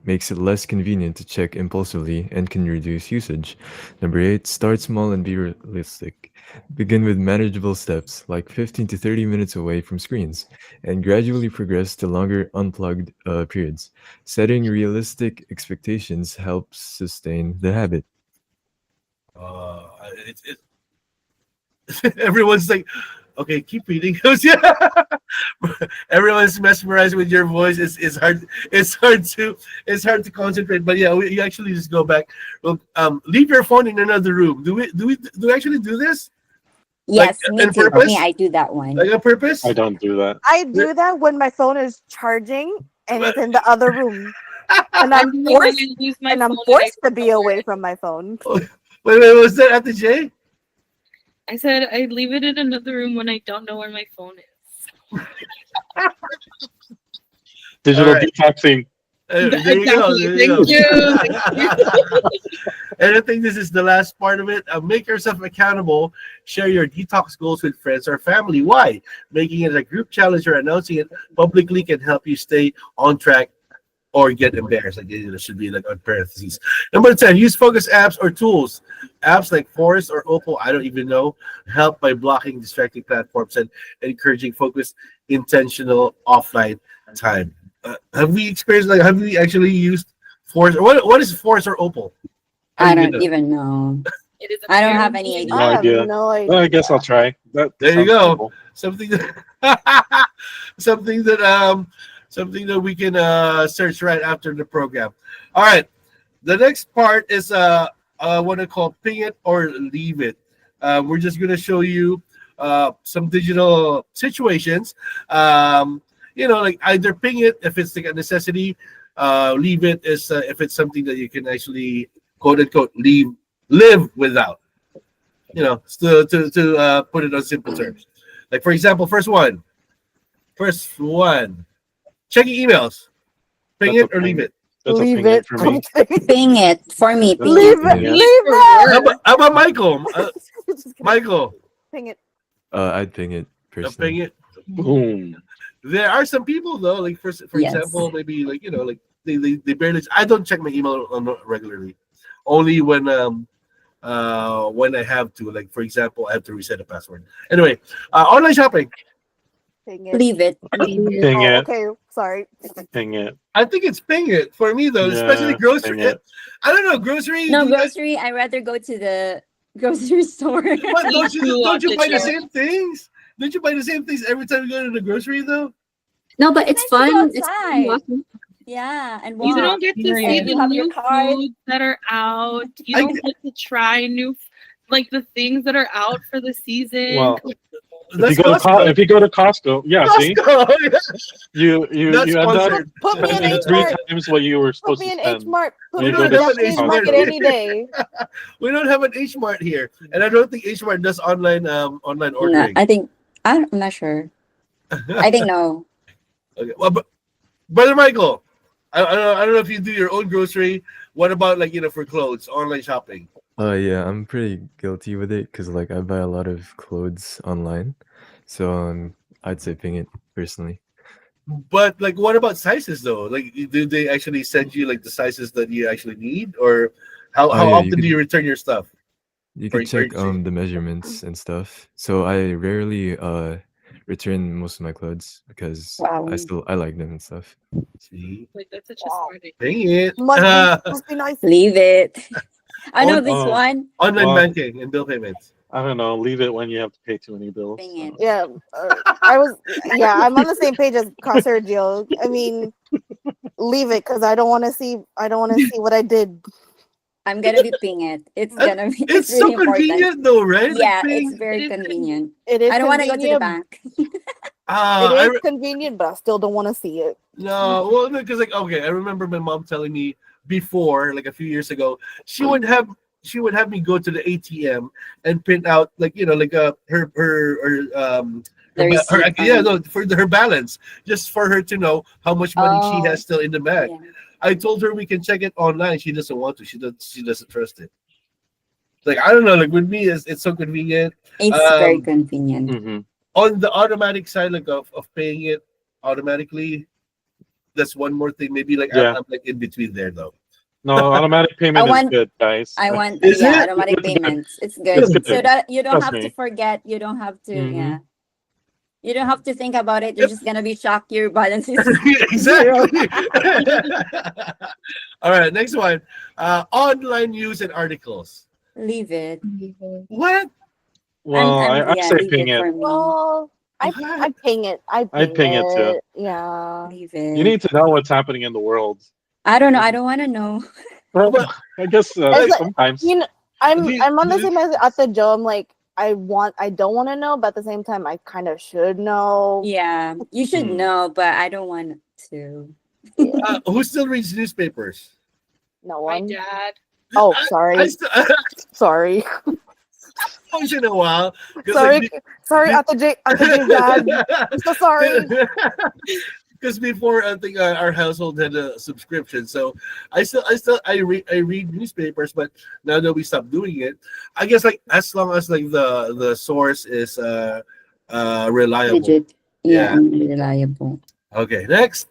makes it less convenient to check impulsively and can reduce usage. Number 8, start small and be realistic. Begin with manageable steps, like 15 to 30 minutes away from screens, and gradually progress to longer unplugged periods. Setting realistic expectations helps sustain the habit. Everyone's like, okay, keep reading. Everyone's mesmerized with your voice. It's hard to concentrate. But yeah, you actually just go back. Well, leave your phone in another room. Do we actually do this? Yes, Like, me on too. purpose? Me, I do that one. Like on purpose? I don't do that. I do that when my phone is charging and it's in the other room, and I I'm do when forced I lose my phone and I forced to be forget away where from my phone. Wait, was that at the J? I said I leave it in another room when I don't know where my phone is. Digital All right. detoxing. There you go. Thank you. And I think this is the last part of it. Make yourself accountable. Share your detox goals with friends or family. Why? Making it a group challenge or announcing it publicly can help you stay on track or get embarrassed. Like it should be like on parentheses. Number 10, use focus apps or tools. Apps like Forest or Opal, I don't even know, help by blocking distracting platforms and encouraging focus intentional offline time. Have we experienced like? Have we actually used force? Or what is force or opal? I don't even know. It is I don't very have any idea. No I have idea. no idea. Well, I guess I'll try. That There you sounds go. cool. Something that something that we can search right after the program. All right. The next part is what I call ping it or leave it. We're just gonna show you some digital situations. Like either ping it if it's like a necessity. Leave it is if it's something that you can actually quote unquote live without. To put it on simple terms. Like for example, first one, checking emails. Ping That's it or leave it. That's Leave a ping it. for me. Ping it for me. Ping Leave it. it. Yeah. Leave it. How about Michael? Just kidding. Michael, Ping it. I'd ping it ping personally. it. Boom. There are some people though, like for Yes. example, maybe like like they barely. I don't check my email regularly, only when I have to. Like for example, I have to reset a password. Anyway, online shopping. Ping it. Leave it. Ping it. Okay, sorry. Ping it. I think it's ping it for me though, especially Yeah, grocery. ping it. I don't know grocery. No do you guys- grocery. I rather go to the grocery store. What, don't you Too don't you buy the often. same things? Don't you buy the same things every time you go to the grocery though? No, but it's Nice to go fun. It's outside. fun walking. Yeah, and You walk. don't get to see Period. the You have your new card. foods that are out. You I don't get- get to try like the things that are out for the season. Well, That's if you go to Costco, yeah, see, Costco. Yeah. you Not end up sponsored. Put me in spending H 3 Mart. times what you were Put supposed me to in spend. H Mart. Put We me don't in have an Japanese H Mart market here. any day. We don't have an H Mart here, and I don't think H Mart does online No, ordering. I'm not sure. I think no. Okay. Well, but brother Michael, I don't know if you do your own grocery. What about like for clothes, online shopping? Yeah, I'm pretty guilty with it because like I buy a lot of clothes online, so I'd say ping it personally. But like, what about sizes though? Like, do they actually send you like the sizes that you actually need, or how Oh, yeah, often do you return your stuff? You Or- could check or- the measurements and stuff. So I rarely return most of my clothes because Wow. I like them and stuff. See, Like that's such a Wow. smart idea. dang it. Must be nice. Leave it. I know On- this one. Online Well- banking and bill payments. I don't know. Leave it when you have to pay too many bills. Ping it. Yeah, I'm on the same page as Sergio. I mean, leave it because I don't want to see what I did. I'm gonna be ping it. It's gonna be. It's really so important. convenient though, right? Like, Yeah, paying- it's very It is convenient. It is. I don't want to go to the convenient. bank. I It is convenient, but I still don't want to see it. No, well, because like okay, I remember my mom telling me before, like a few years ago, she would have me go to the ATM and print out like her The receipt, for her balance, just for her to know how much money she Oh, has still in the bag. Yeah. I told her we can check it online. She doesn't want to. She doesn't trust it. Like I don't know. Like with me, it's so convenient. It's very convenient. Mm-hmm. On the automatic side, like of paying it automatically, that's one more thing. Maybe like Yeah. I'm like in between there though. No, automatic payment I want- is good, guys. I want Is it? automatic It's good. payments. It's good. It's good. So that you don't Trust have me. to forget. You don't have to. Mhm. Yeah. You don't have to think about it. You're just gonna be shocked. Your balance is Exactly. All right, next one. Online news and articles. leave it. What? Well, I yeah, say leave ping it. for me. Well, I ping it. I'd ping it too. Yeah. Leave it. You need to know what's happening in the world. I don't know. I don't want to know. Well, I guess It's like- sometimes. You know, I'm Do you- I'm on the do you- same as at the Joe. I'm like I don't want to know, but at the same time I kind of should know. Yeah, you should Hmm. know, but I don't want to. Who still reads newspapers? No My one. dad. Oh, sorry. I still Sorry. once in a while. 'cause, Sorry. like, Sorry, at the J dad. I'm so sorry. Because before I think our household had a subscription, so I read newspapers, but now that we stopped doing it, I guess like as long as like the source is reliable. Legit. Yeah. Yeah, unreliable. Okay, next,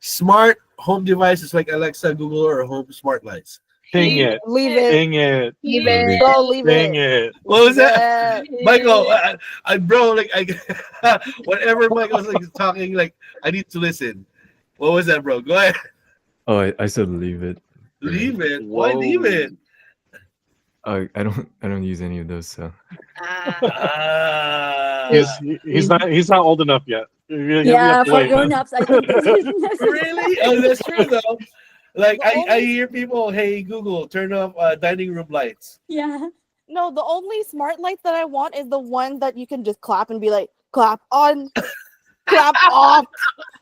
smart home devices like Alexa, Google, or home smart lights. Ping it. Leave it. Ping it. Leave Leave it. it. Bro, leave Ping it. it. What was Leave that? it. Michael, bro, like whenever Michael's like talking, like I need to listen. What was that, bro? Go ahead. Oh, I said leave it. for me. Leave it. Why leave it? I don't use any of those. So Ah, He's not old enough yet. You Yeah, have to for wait. grown-ups, I think this is necessary. really? Oh, that's true though. Like The I only- hear people, hey Google, turn off dining room lights. Yeah. No, the only smart lights that I want is the one that you can just clap and be like, clap on, clap off.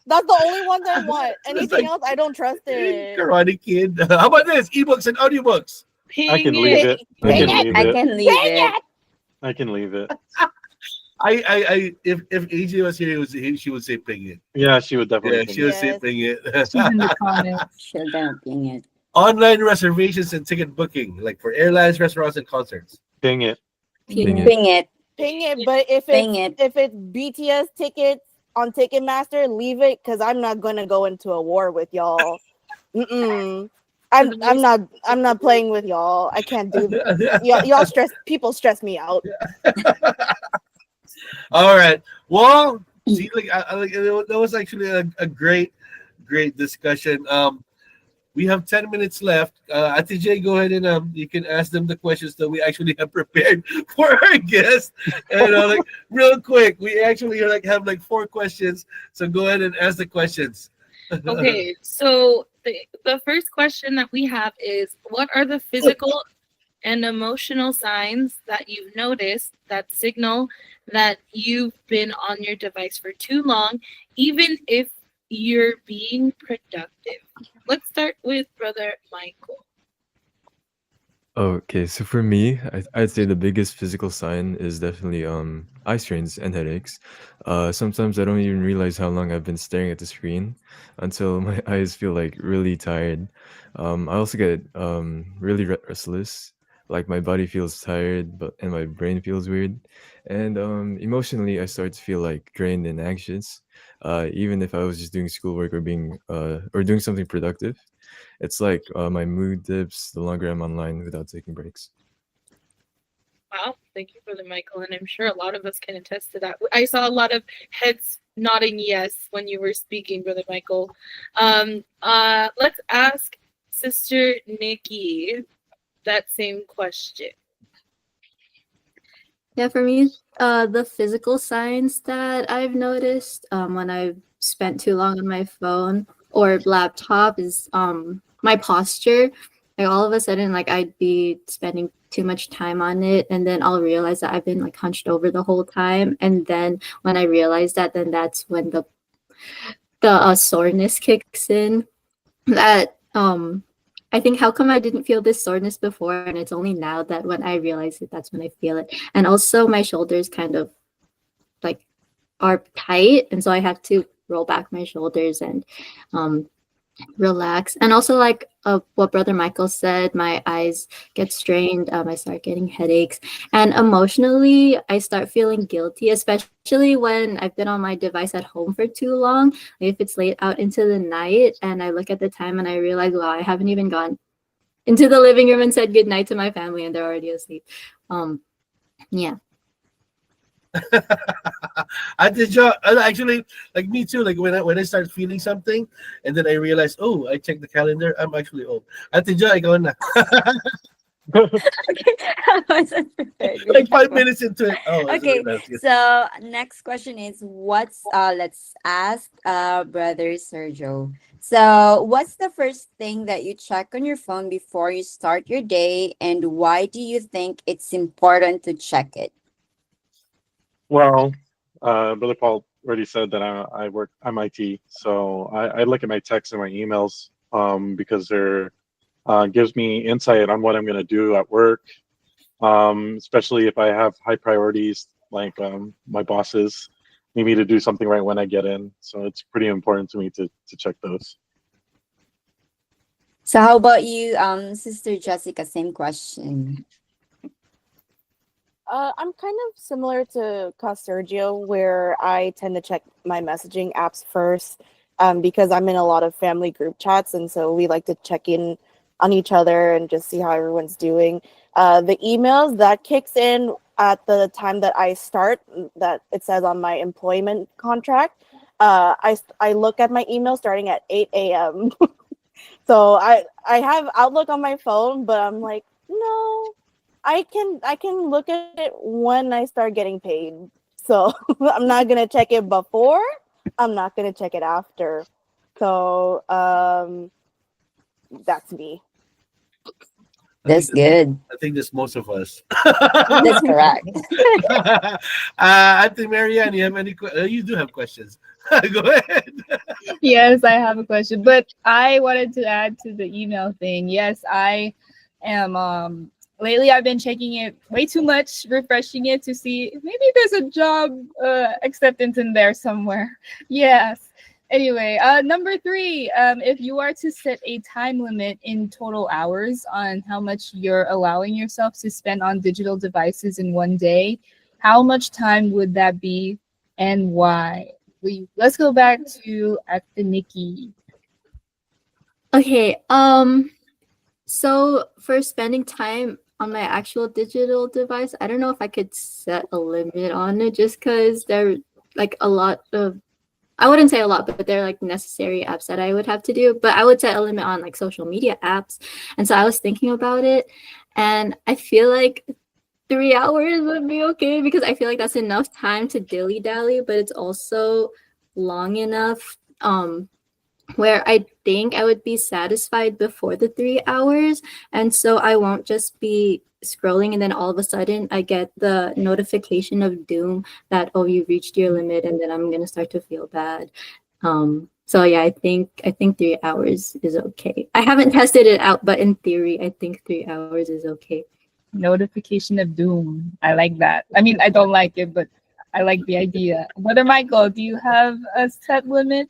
That's the only ones I want. Anything like- else, I don't trust it. Karate Kid. How about this? Ebooks and audiobooks. I can Ping leave it. I Ping can it. leave I it. can leave it. I can leave it. If AJ was here, she would say ping it. Yeah, she would definitely. Yeah, ping she it. would say Yes. ping it. She's in the comments. She'll down ping it. Online reservations and ticket booking, like for airlines, restaurants, and concerts. Ping it. Ping it. Ping it. Ping it, but if Ping it's it. if it's BTS tickets on Ticketmaster, leave it because I'm not gonna go into a war with y'all. Mm-mm. I'm not playing with y'all. I can't do that. Y'all stress me out. All right. Well, see, like, that was actually a great discussion. We have 10 minutes left. Ate Jay, go ahead and you can ask them the questions that we actually have prepared for our guests. And like real quick, we actually have 4 questions. So go ahead and ask the questions. Okay, so the first question that we have is, what are the physical and emotional signs that you've noticed that signal that you've been on your device for too long, even if you're being productive? Let's start with Brother Michael. Okay, so for me, I'd say the biggest physical sign is definitely eye strains and headaches. Sometimes I don't even realize how long I've been staring at the screen until my eyes feel like really tired. I also get really restless, like my body feels tired, and my brain feels weird. And emotionally, I start to feel like drained and anxious, even if I was just doing schoolwork or doing something productive. It's like my mood dips the longer I'm online without taking breaks. Wow, thank you, Brother Michael, and I'm sure a lot of us can attest to that. I saw a lot of heads nodding yes when you were speaking, Brother Michael. Let's ask Sister Nikki that same question. Yeah, for me, the physical signs that I've noticed when I've spent too long on my phone or laptop is my posture. Like all of a sudden, like I'd be spending too much time on it, and then I'll realize that I've been like hunched over the whole time. And then when I realize that, then that's when the soreness kicks in. That I think, how come I didn't feel this soreness before? And it's only now that when I realize it, that's when I feel it. And also my shoulders kind of like are tight. And so I have to roll back my shoulders and relax. And also like what Brother Michael said, my eyes get strained. I start getting headaches. And emotionally, I start feeling guilty, especially when I've been on my device at home for too long. If it's late out into the night and I look at the time and I realize, wow, I haven't even gone into the living room and said goodnight to my family and they're already asleep. Yeah. I did actually, like me too. Like when I start feeling something, and then I realize, oh, I check the calendar. I'm actually old. I did I go na. Like 5 minutes into it. Oh, Okay, that's good. so next question is let's ask Brother Sergio. So what's the first thing that you check on your phone before you start your day, and why do you think it's important to check it? Well, Brother Paul already said that I'm IT, so I look at my texts and my emails because they're gives me insight on what I'm going to do at work, especially if I have high priorities like my bosses need me to do something right when I get in. So it's pretty important to me to check those. So how about you, Sister Jessica? Same question. I'm kind of similar to Sergio, where I tend to check my messaging apps first because I'm in a lot of family group chats. And so we like to check in on each other and just see how everyone's doing. The emails that kicks in at the time that I start, that it says on my employment contract. I look at my email starting at 8 a.m. So I have Outlook on my phone, but I'm like, no, I can look at it when I start getting paid. So I'm not gonna check it before. I'm not gonna check it after. So that's me. That's good. I think that's most of us. That's correct. Auntie Marianne, you have any? You do have questions. Go ahead. Yes, I have a question, but I wanted to add to the email thing. Yes, I am. Lately, I've been checking it way too much, refreshing it to see if maybe there's a job acceptance in there somewhere. Yes. Anyway, number 3, if you are to set a time limit in total hours on how much you're allowing yourself to spend on digital devices in one day, how much time would that be and why? Let's go back to Nikki. Okay, so for spending time on my actual digital device, I don't know if I could set a limit on it just because there are like a lot of, I wouldn't say a lot, but they're like necessary apps that I would have to do. But I would set a limit on like social media apps. And so I was thinking about it, and I feel like 3 hours would be okay because I feel like that's enough time to dilly-dally, but it's also long enough where I think I would be satisfied before the 3 hours. And so I won't just be scrolling and then all of a sudden I get the notification of doom that, oh, you've reached your limit, and then I'm going to start to feel bad. So yeah, I think 3 hours is okay. I haven't tested it out, but in theory, I think 3 hours is okay. Notification of doom. I like that. I mean, I don't like it, but I like the idea. Brother Michael, do you have a set limit?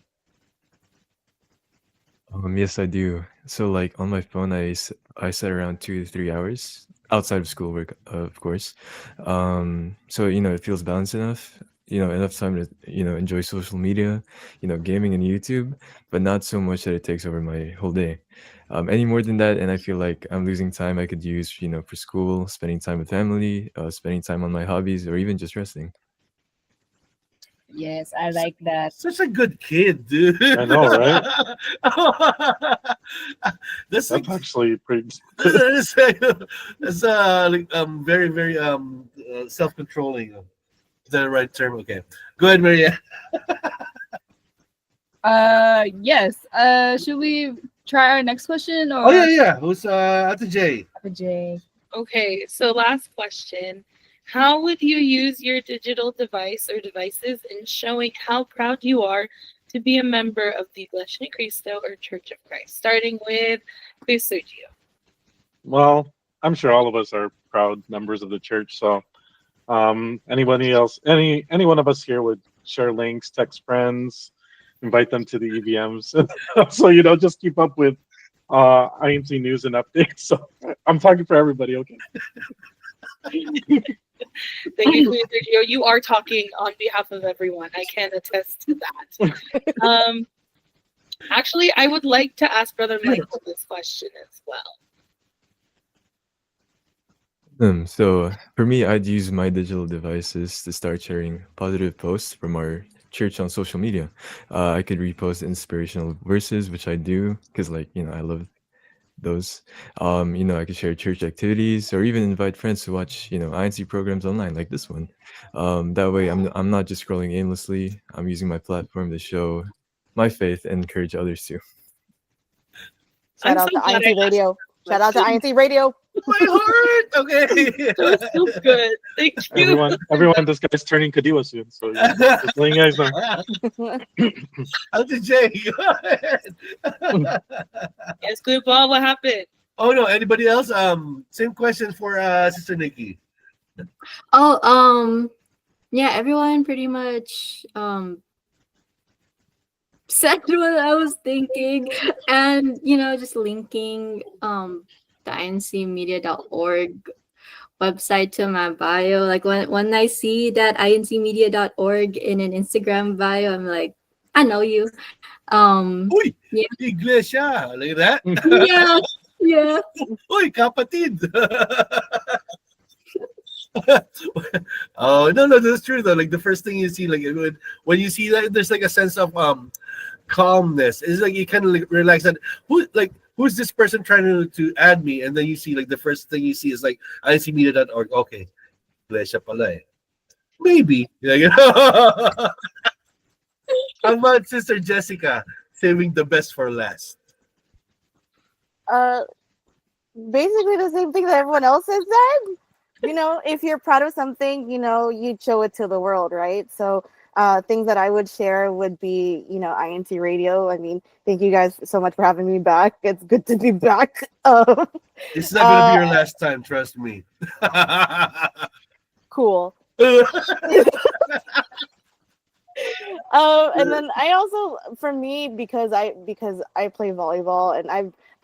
Yes, I do. So like on my phone, I set around 2 to 3 hours outside of schoolwork, of course. So it feels balanced enough. Enough time to enjoy social media, gaming and YouTube, but not so much that it takes over my whole day. Any more than that, and I feel like I'm losing time I could use, for school, spending time with family, spending time on my hobbies, or even just resting. Yes, I like that. Such a good kid, dude. I know, right? That's like, actually pretty. that's like, very very self-controlling. Is that the right term? Okay, go ahead, Maria. Yes. Should we try our next question? Or Oh yeah. Who's Ate J? Ate J. Okay, so last question. How would you use your digital device or devices in showing how proud you are to be a member of the Iglesianicristo or Church of Christ? Starting with Chris Sergio. Well, I'm sure all of us are proud members of the church. So, anybody else, any one of us here would share links, text friends, invite them to the EVMs, so just keep up with INC news and updates. So, I'm talking for everybody. Okay. Thank you, Sergio. You are talking on behalf of everyone. I can attest to that. Actually, I would like to ask Brother Michael this question as well. So for me, I'd use my digital devices to start sharing positive posts from our church on social media. I could repost inspirational verses, which I do because, I love those. I could share church activities or even invite friends to watch, INC programs online like this one. That way, I'm not just scrolling aimlessly. I'm using my platform to show my faith and encourage others too. Shout out to INC Radio. Shout out to INC Radio. My heart. Okay. That feels good. Thank you. Everyone, this guy's turning Kadiwa soon. So just letting you guys know. Ate J, go ahead. Yes, good ball. What happened? Oh no, anybody else? Same question for Sister Nikki. Oh, yeah, everyone pretty much said what I was thinking, and just linking the incmedia.org website to my bio. Like when I see that incmedia.org in an Instagram bio, I'm like, I know you. Uy, Yeah. Iglesia, like that. Yeah. Yeah. Uy, kapatid! Oh no, that's true though. Like the first thing you see, like when you see that, there's like a sense of calmness. It's like you kind of like relax. And who's this person trying to add me? And then you see like the first thing you see is like INCmedia.org. Okay, Iglesia pala eh. Maybe. Yeah, you know? How about Sister Jessica saving the best for last? Basically the same thing that everyone else has said. You know, if you're proud of something, you know, you show it to the world, right? So things that I would share would be, you know, INCRadio. I mean, thank you guys so much for having me back. It's good to be back. It's not gonna be your last time, trust me. Cool. And then I also, for me, because I play volleyball and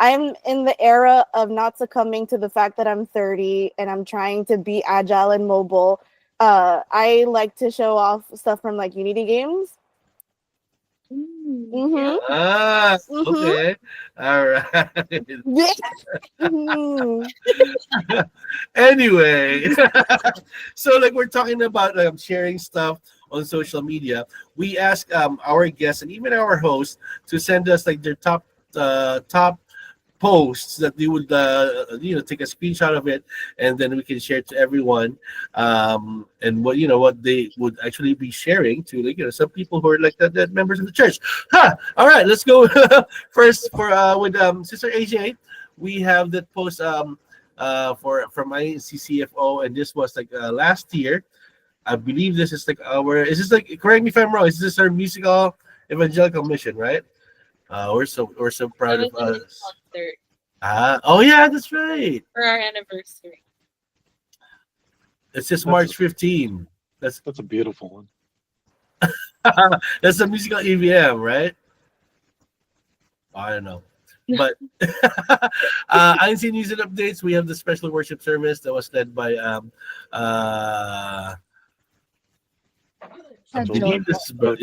I'm in the era of not succumbing to the fact that I'm 30 and I'm trying to be agile and mobile. I like to show off stuff from like Unity games. Mm-hmm. Ah, Mm-hmm. okay. All right. Anyway, so like we're talking about sharing stuff on social media. We ask our guests and even our hosts to send us like their top posts that they would take a screenshot of it, and then we can share it to everyone, and what they would actually be sharing to some people who are like the members of the church. All right, let's go first with Sister AJ. We have that post from INCCFO, and this was like last year. I believe this is like correct me if I'm wrong, is this our musical evangelical mission, right? We're so proud of us. Oh yeah, that's right. For our anniversary. It's just March 15. That's a beautiful one. That's a musical EVM, right? I don't know. But INC news and updates. We have the special worship service that was led by I believe this is Brother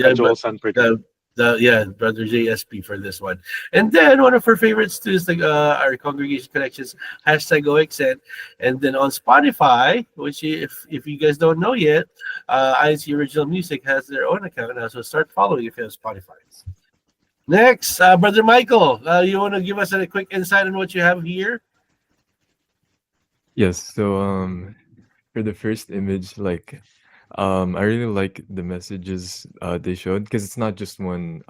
JSP for this one. And then one of her favorites too is our congregation connections #OXN. And then on Spotify, which if you guys don't know yet, INC Original Music has their own account now, so start following if you have Spotify. Next, Brother Michael, you want to give us a quick insight on what you have here? Yes. So for the first image, I really like the messages they showed, because it's not just one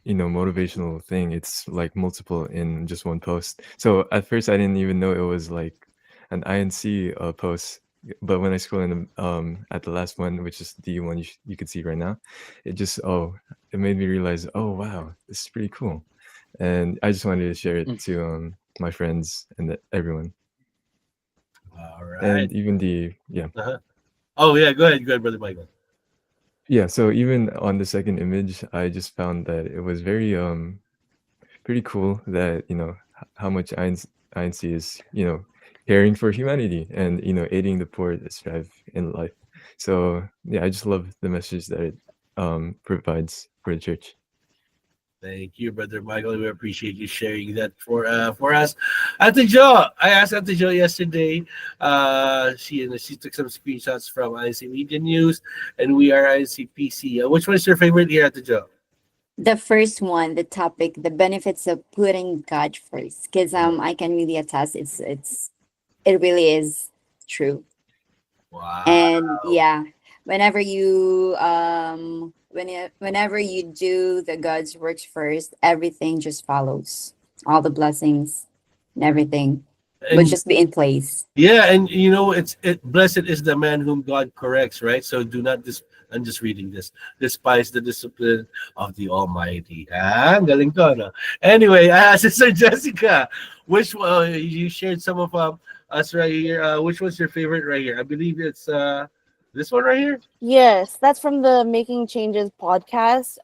motivational thing. It's like multiple in just one post. So at first I didn't even know it was like an INC post, but when I scroll in at the last one, which is the one you could see right now, it made me realize, oh wow, this is pretty cool, and I just wanted to share it to my friends and everyone. All right. And even Oh yeah, go ahead, Brother Michael. Yeah, so even on the second image, I just found that it was very pretty cool that how much INC is caring for humanity and aiding the poor that strive in life. So yeah, I just love the message that it provides for the church. Thank you, Brother Michael. We appreciate you sharing that for us. Ate Jo, I asked Ate Jo yesterday. She took some screenshots from INC Media News, and we are INC PC. Which one is your favorite here, Ate Jo? The first one, the topic, the benefits of putting God first, because I can really attest it really is true. Wow. And yeah, whenever you whenever you do the God's works first, everything just follows. All the blessings and everything would just be in place. Yeah, and blessed is the man whom God corrects, right? So do not I'm just reading this. Despise the discipline of the Almighty. Galing ko, no? Anyway, Sister Jessica, which you shared some of us right here. Which one's your favorite right here? I believe it's this one right here. Yes, that's from the Making Changes podcast.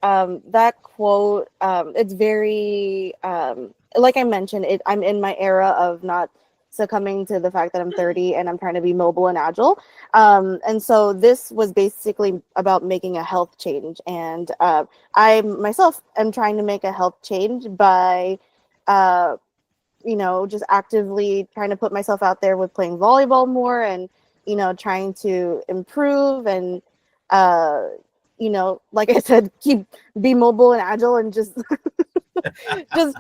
That quote, it's very like I mentioned, I'm in my era of not succumbing to the fact that I'm 30 and I'm trying to be mobile and agile. And so this was basically about making a health change. And I myself am trying to make a health change by just actively trying to put myself out there with playing volleyball more and, trying to improve and, like I said, be mobile and agile and just, just,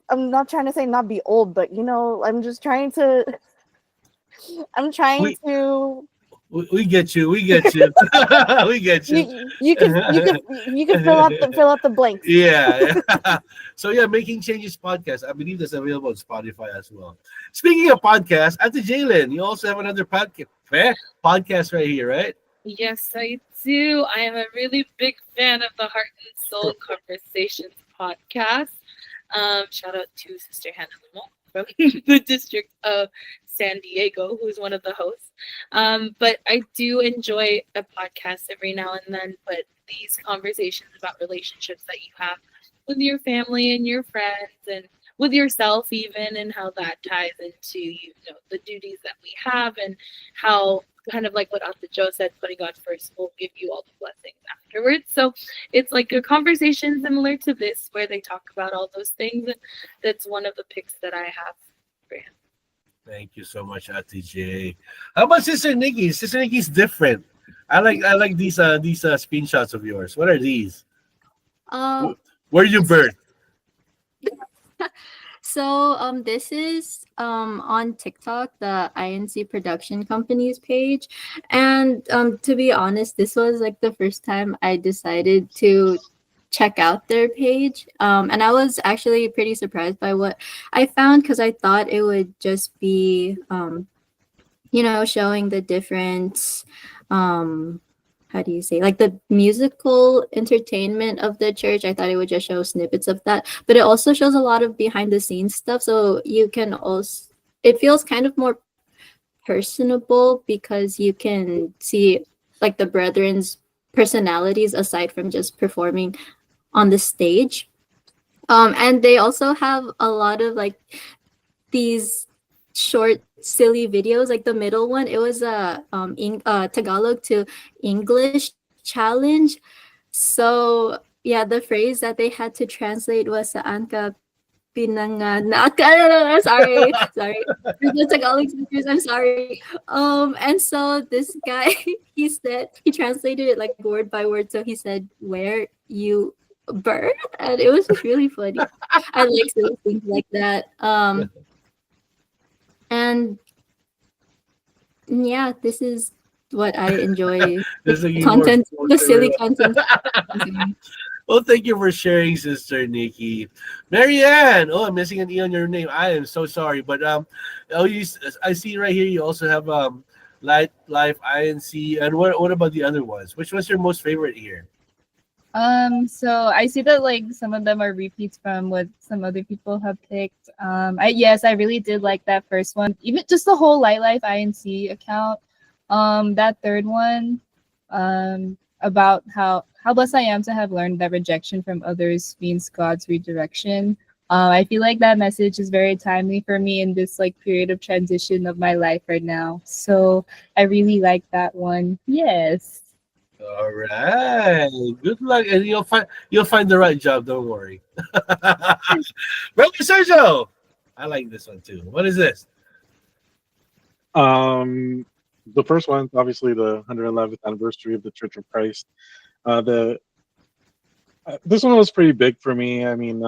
I'm not trying to say not be old, but, I'm just trying to, I'm trying We to. we get you. We get you. We get you. You can fill out the blanks. Yeah. So yeah, making changes podcast. I believe that's available on Spotify as well. Speaking of podcasts, Ate Jalen, you also have another podcast right here, right? Yes, I do. I am a really big fan of the Heart and Soul Conversations podcast. Shout out to Sister Hannah Limon from the District of San Diego, who's one of the hosts. But I do enjoy a podcast every now and then. But these conversations about relationships that you have with your family and your friends and with yourself even, and how that ties into the duties that we have, and how kind of like what Aunt Joe said, putting God first will give you all the blessings afterwards. So it's like a conversation similar to this where they talk about all those things. And that's one of the picks that I have for him. Thank you so much, Ate J. How about Sister Nikki? Sister Nikki's different. I like these screenshots of yours. What are these? Where you birthed? So this is on TikTok, the INC production company's page. And to be honest, this was like the first time I decided to check out their page. And I was actually pretty surprised by what I found, because I thought it would just be showing the different how do you say, like the musical entertainment of the church. I thought it would just show snippets of that, but it also shows a lot of behind the scenes stuff. So you can also, it feels kind of more personable because you can see like the brethren's personalities aside from just performing on the stage. And they also have a lot of like these short silly videos. Like the middle one, it was a Tagalog to English challenge. So yeah, the phrase that they had to translate was saan ka pinanganak. Sorry. The Tagalog speakers, I'm sorry. And so this guy, he translated it like word by word. So he said, where you birth, and it was just really funny. I like silly things like that. And yeah, this is what I enjoy. Content, the silly content. Well, thank you for sharing, Sister Nikki. Marianne, oh, I'm missing an E on your name. I am so sorry, but I see right here you also have Life INC, and what about the other ones? Which was your most favorite here? So I see that like some of them are repeats from what some other people have picked. I really did like that first one, even just the whole Life INC account. That third one, about how blessed I am to have learned that rejection from others means God's redirection. I feel like that message is very timely for me in this like period of transition of my life right now. So I really like that one. Yes. All right. Good luck, and you'll find the right job. Don't worry. Brother Sergio, I like this one too. What is this? The first one, obviously, the 111th anniversary of the Church of Christ. This one was pretty big for me. I mean,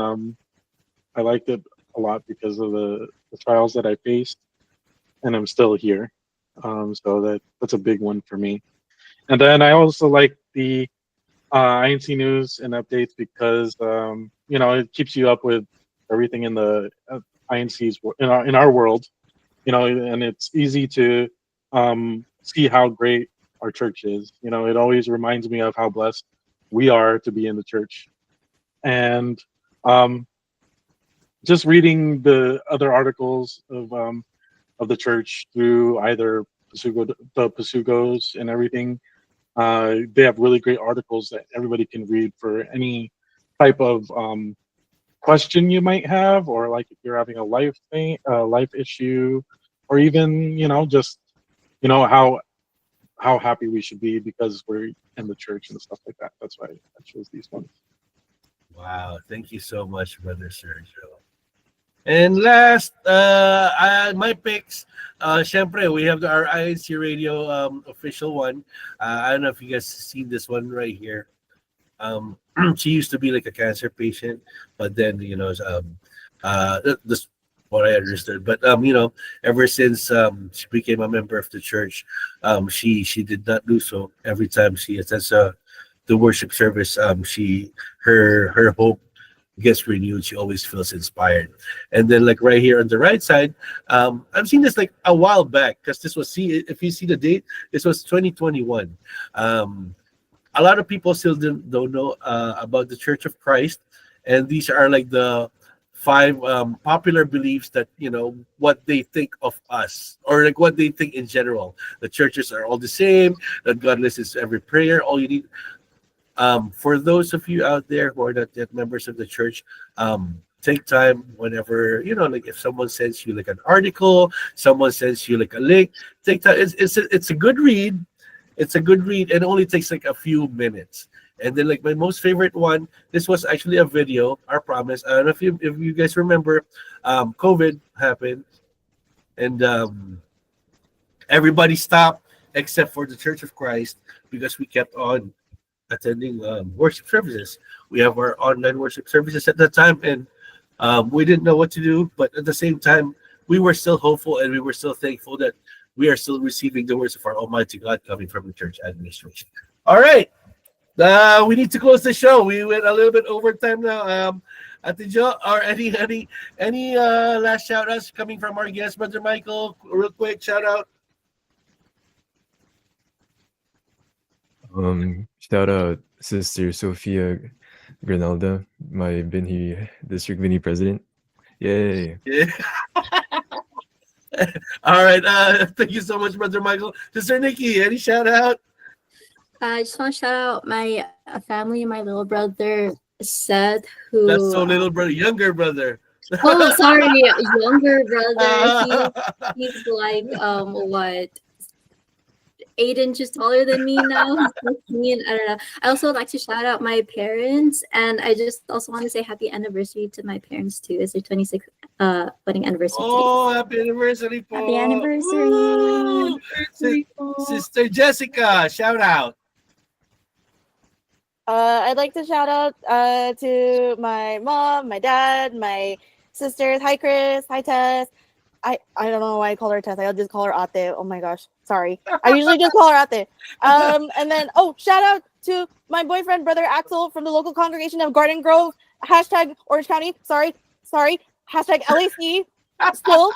I liked it a lot because of the trials that I faced, and I'm still here. So that's a big one for me. And then I also like the INC news and updates because it keeps you up with everything in the INC's in our world, and it's easy to see how great our church is. It always reminds me of how blessed we are to be in the church, and just reading the other articles of the church through either the Pasugos and everything. They have really great articles that everybody can read for any type of question you might have, or like if you're having a life issue, or even just how happy we should be because we're in the church and stuff like that. That's why I chose these ones. Wow, thank you so much, Brother Sergio. And last, my picks. Syempre, we have our INC Radio official one. I don't know if you guys seen this one right here. She used to be like a cancer patient, but then this what I understood. But ever since she became a member of the church, she did not do so. Every time she attends the worship service, her hope gets renewed. She always feels inspired. And then like right here on the right side, I've seen this like a while back because this was if you see the date, this was 2021. A lot of people still don't know about the Church of Christ, and these are like the 5 popular beliefs that what they think of us, or like what they think in general. The churches are all the same. That God listens to every prayer. All you need, for those of you out there who are not yet members of the church, take time whenever like if someone sends you like an article, someone sends you like a link, take time. It's a good read. It's a good read, and it only takes like a few minutes. And then like my most favorite one, this was actually a video, Our Promise. I don't know if you guys remember, COVID happened, and everybody stopped except for the Church of Christ because we kept on attending worship services. We have our online worship services at that time, and we didn't know what to do, but at the same time, we were still hopeful, and we were still thankful that we are still receiving the words of our Almighty God coming from the church administration. All right. We need to close the show. We went a little bit over time now. Ate Jo, or any last shout outs coming from our guest, Brother Michael? Real quick shout out. Shout out Sister Sophia Granalda, my District Bini president. Yay! Yeah. All right. Thank you so much, Brother Michael. Sister Nikki, any shout out? I just want to shout out my family, my little brother Seth, who. That's so little brother, younger brother. Oh, sorry, younger brother. He's like what, 8 inches taller than me now. He's 15. I don't know. I also would like to shout out my parents, and I just also want to say happy anniversary to my parents too. It's their 26th wedding anniversary. Oh, happy anniversary! Po. Happy anniversary! Sister Jessica, shout out. I'd like to shout out to my mom, my dad, my sisters. Hi, Chris. Hi, Tess. I don't know why I call her Tess. I'll just call her Ate. Oh my gosh. Sorry. I usually just call her Ate. And then, shout out to my boyfriend, Brother Axel, from the local congregation of Garden Grove. Hashtag Orange County. Sorry. Hashtag LAC. Still.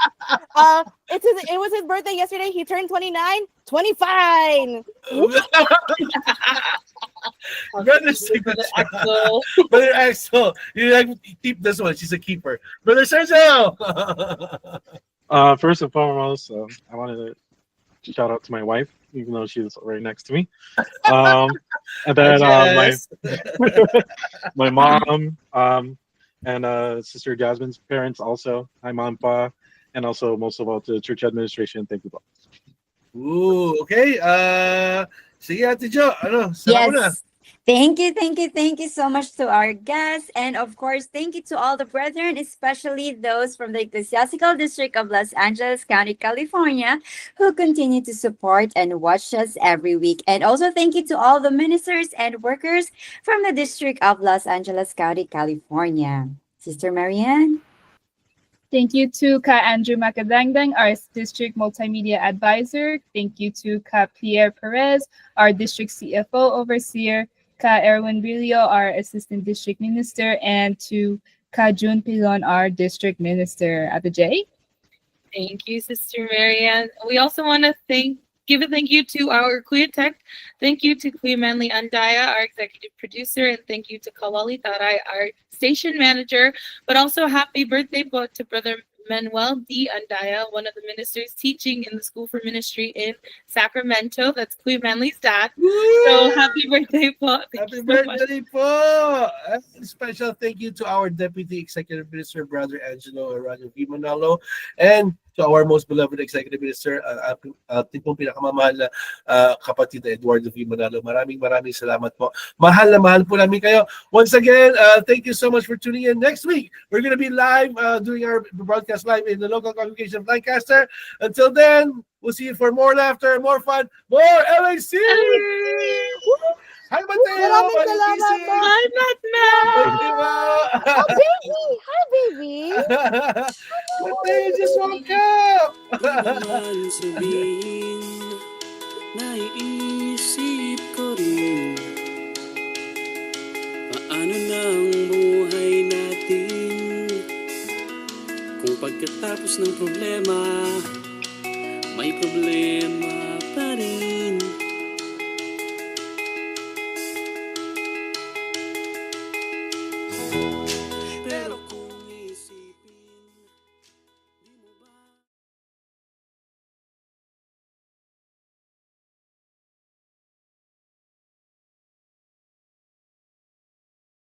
It was his birthday yesterday. He turned 29. 25. Brother Axel, you like keep this one. She's a keeper. Brother Sergio. First and foremost, I wanted to shout out to my wife, even though she's right next to me. And then my mom, and Sister Jasmine's parents also. Hi, Mom, Pa, and also most of all to church administration. Thank you both. Ooh, okay. Sige, Ate Jo. Yes. Thank you so much to our guests. And of course, thank you to all the brethren, especially those from the Ecclesiastical District of Los Angeles County, California, who continue to support and watch us every week. And also thank you to all the ministers and workers from the District of Los Angeles County, California. Sister Marianne? Thank you to Ka Andrew Macadangdang, our District Multimedia Advisor. Thank you to Ka Pierre Perez, our District CFO Overseer. Ka Erwin Brillo, our Assistant District Minister. And to Ka June Pilon, our District Minister. Ate J? Thank you, Sister Marianne. We also want to give a thank you to our Kuya Tech. Thank you to Kuya Manly Andaya, our executive producer, and thank you to Kawali Taray, our station manager. But also happy birthday to Brother Manuel D. Andaya, one of the ministers teaching in the School for Ministry in Sacramento. That's Kuya Manly's dad. Woo! So happy birthday, po. Happy birthday, po! A special thank you to our Deputy Executive Minister, Brother Angelo Arano V. Manalo, and to our most beloved Executive Minister, ating pong pinakamamahal na kapatid na Eduardo V. Manalo. Maraming salamat po. Mahal na mahal po namin kayo. Once again, thank you so much for tuning in. Next week, we're going to be live, doing our broadcast live in the local congregation of Lancaster. Until then, we'll see you for more laughter, more fun, more LAC! Hi, Mateo! Maraming salamat po. Hi, Mateo! Thank you, Ma! Oh, baby! Hi, baby! Mateo just woke up! naman sabihin, naiisip ko rin, paano na ang buhay natin kung pagkatapos ng problema, may problema pa rin.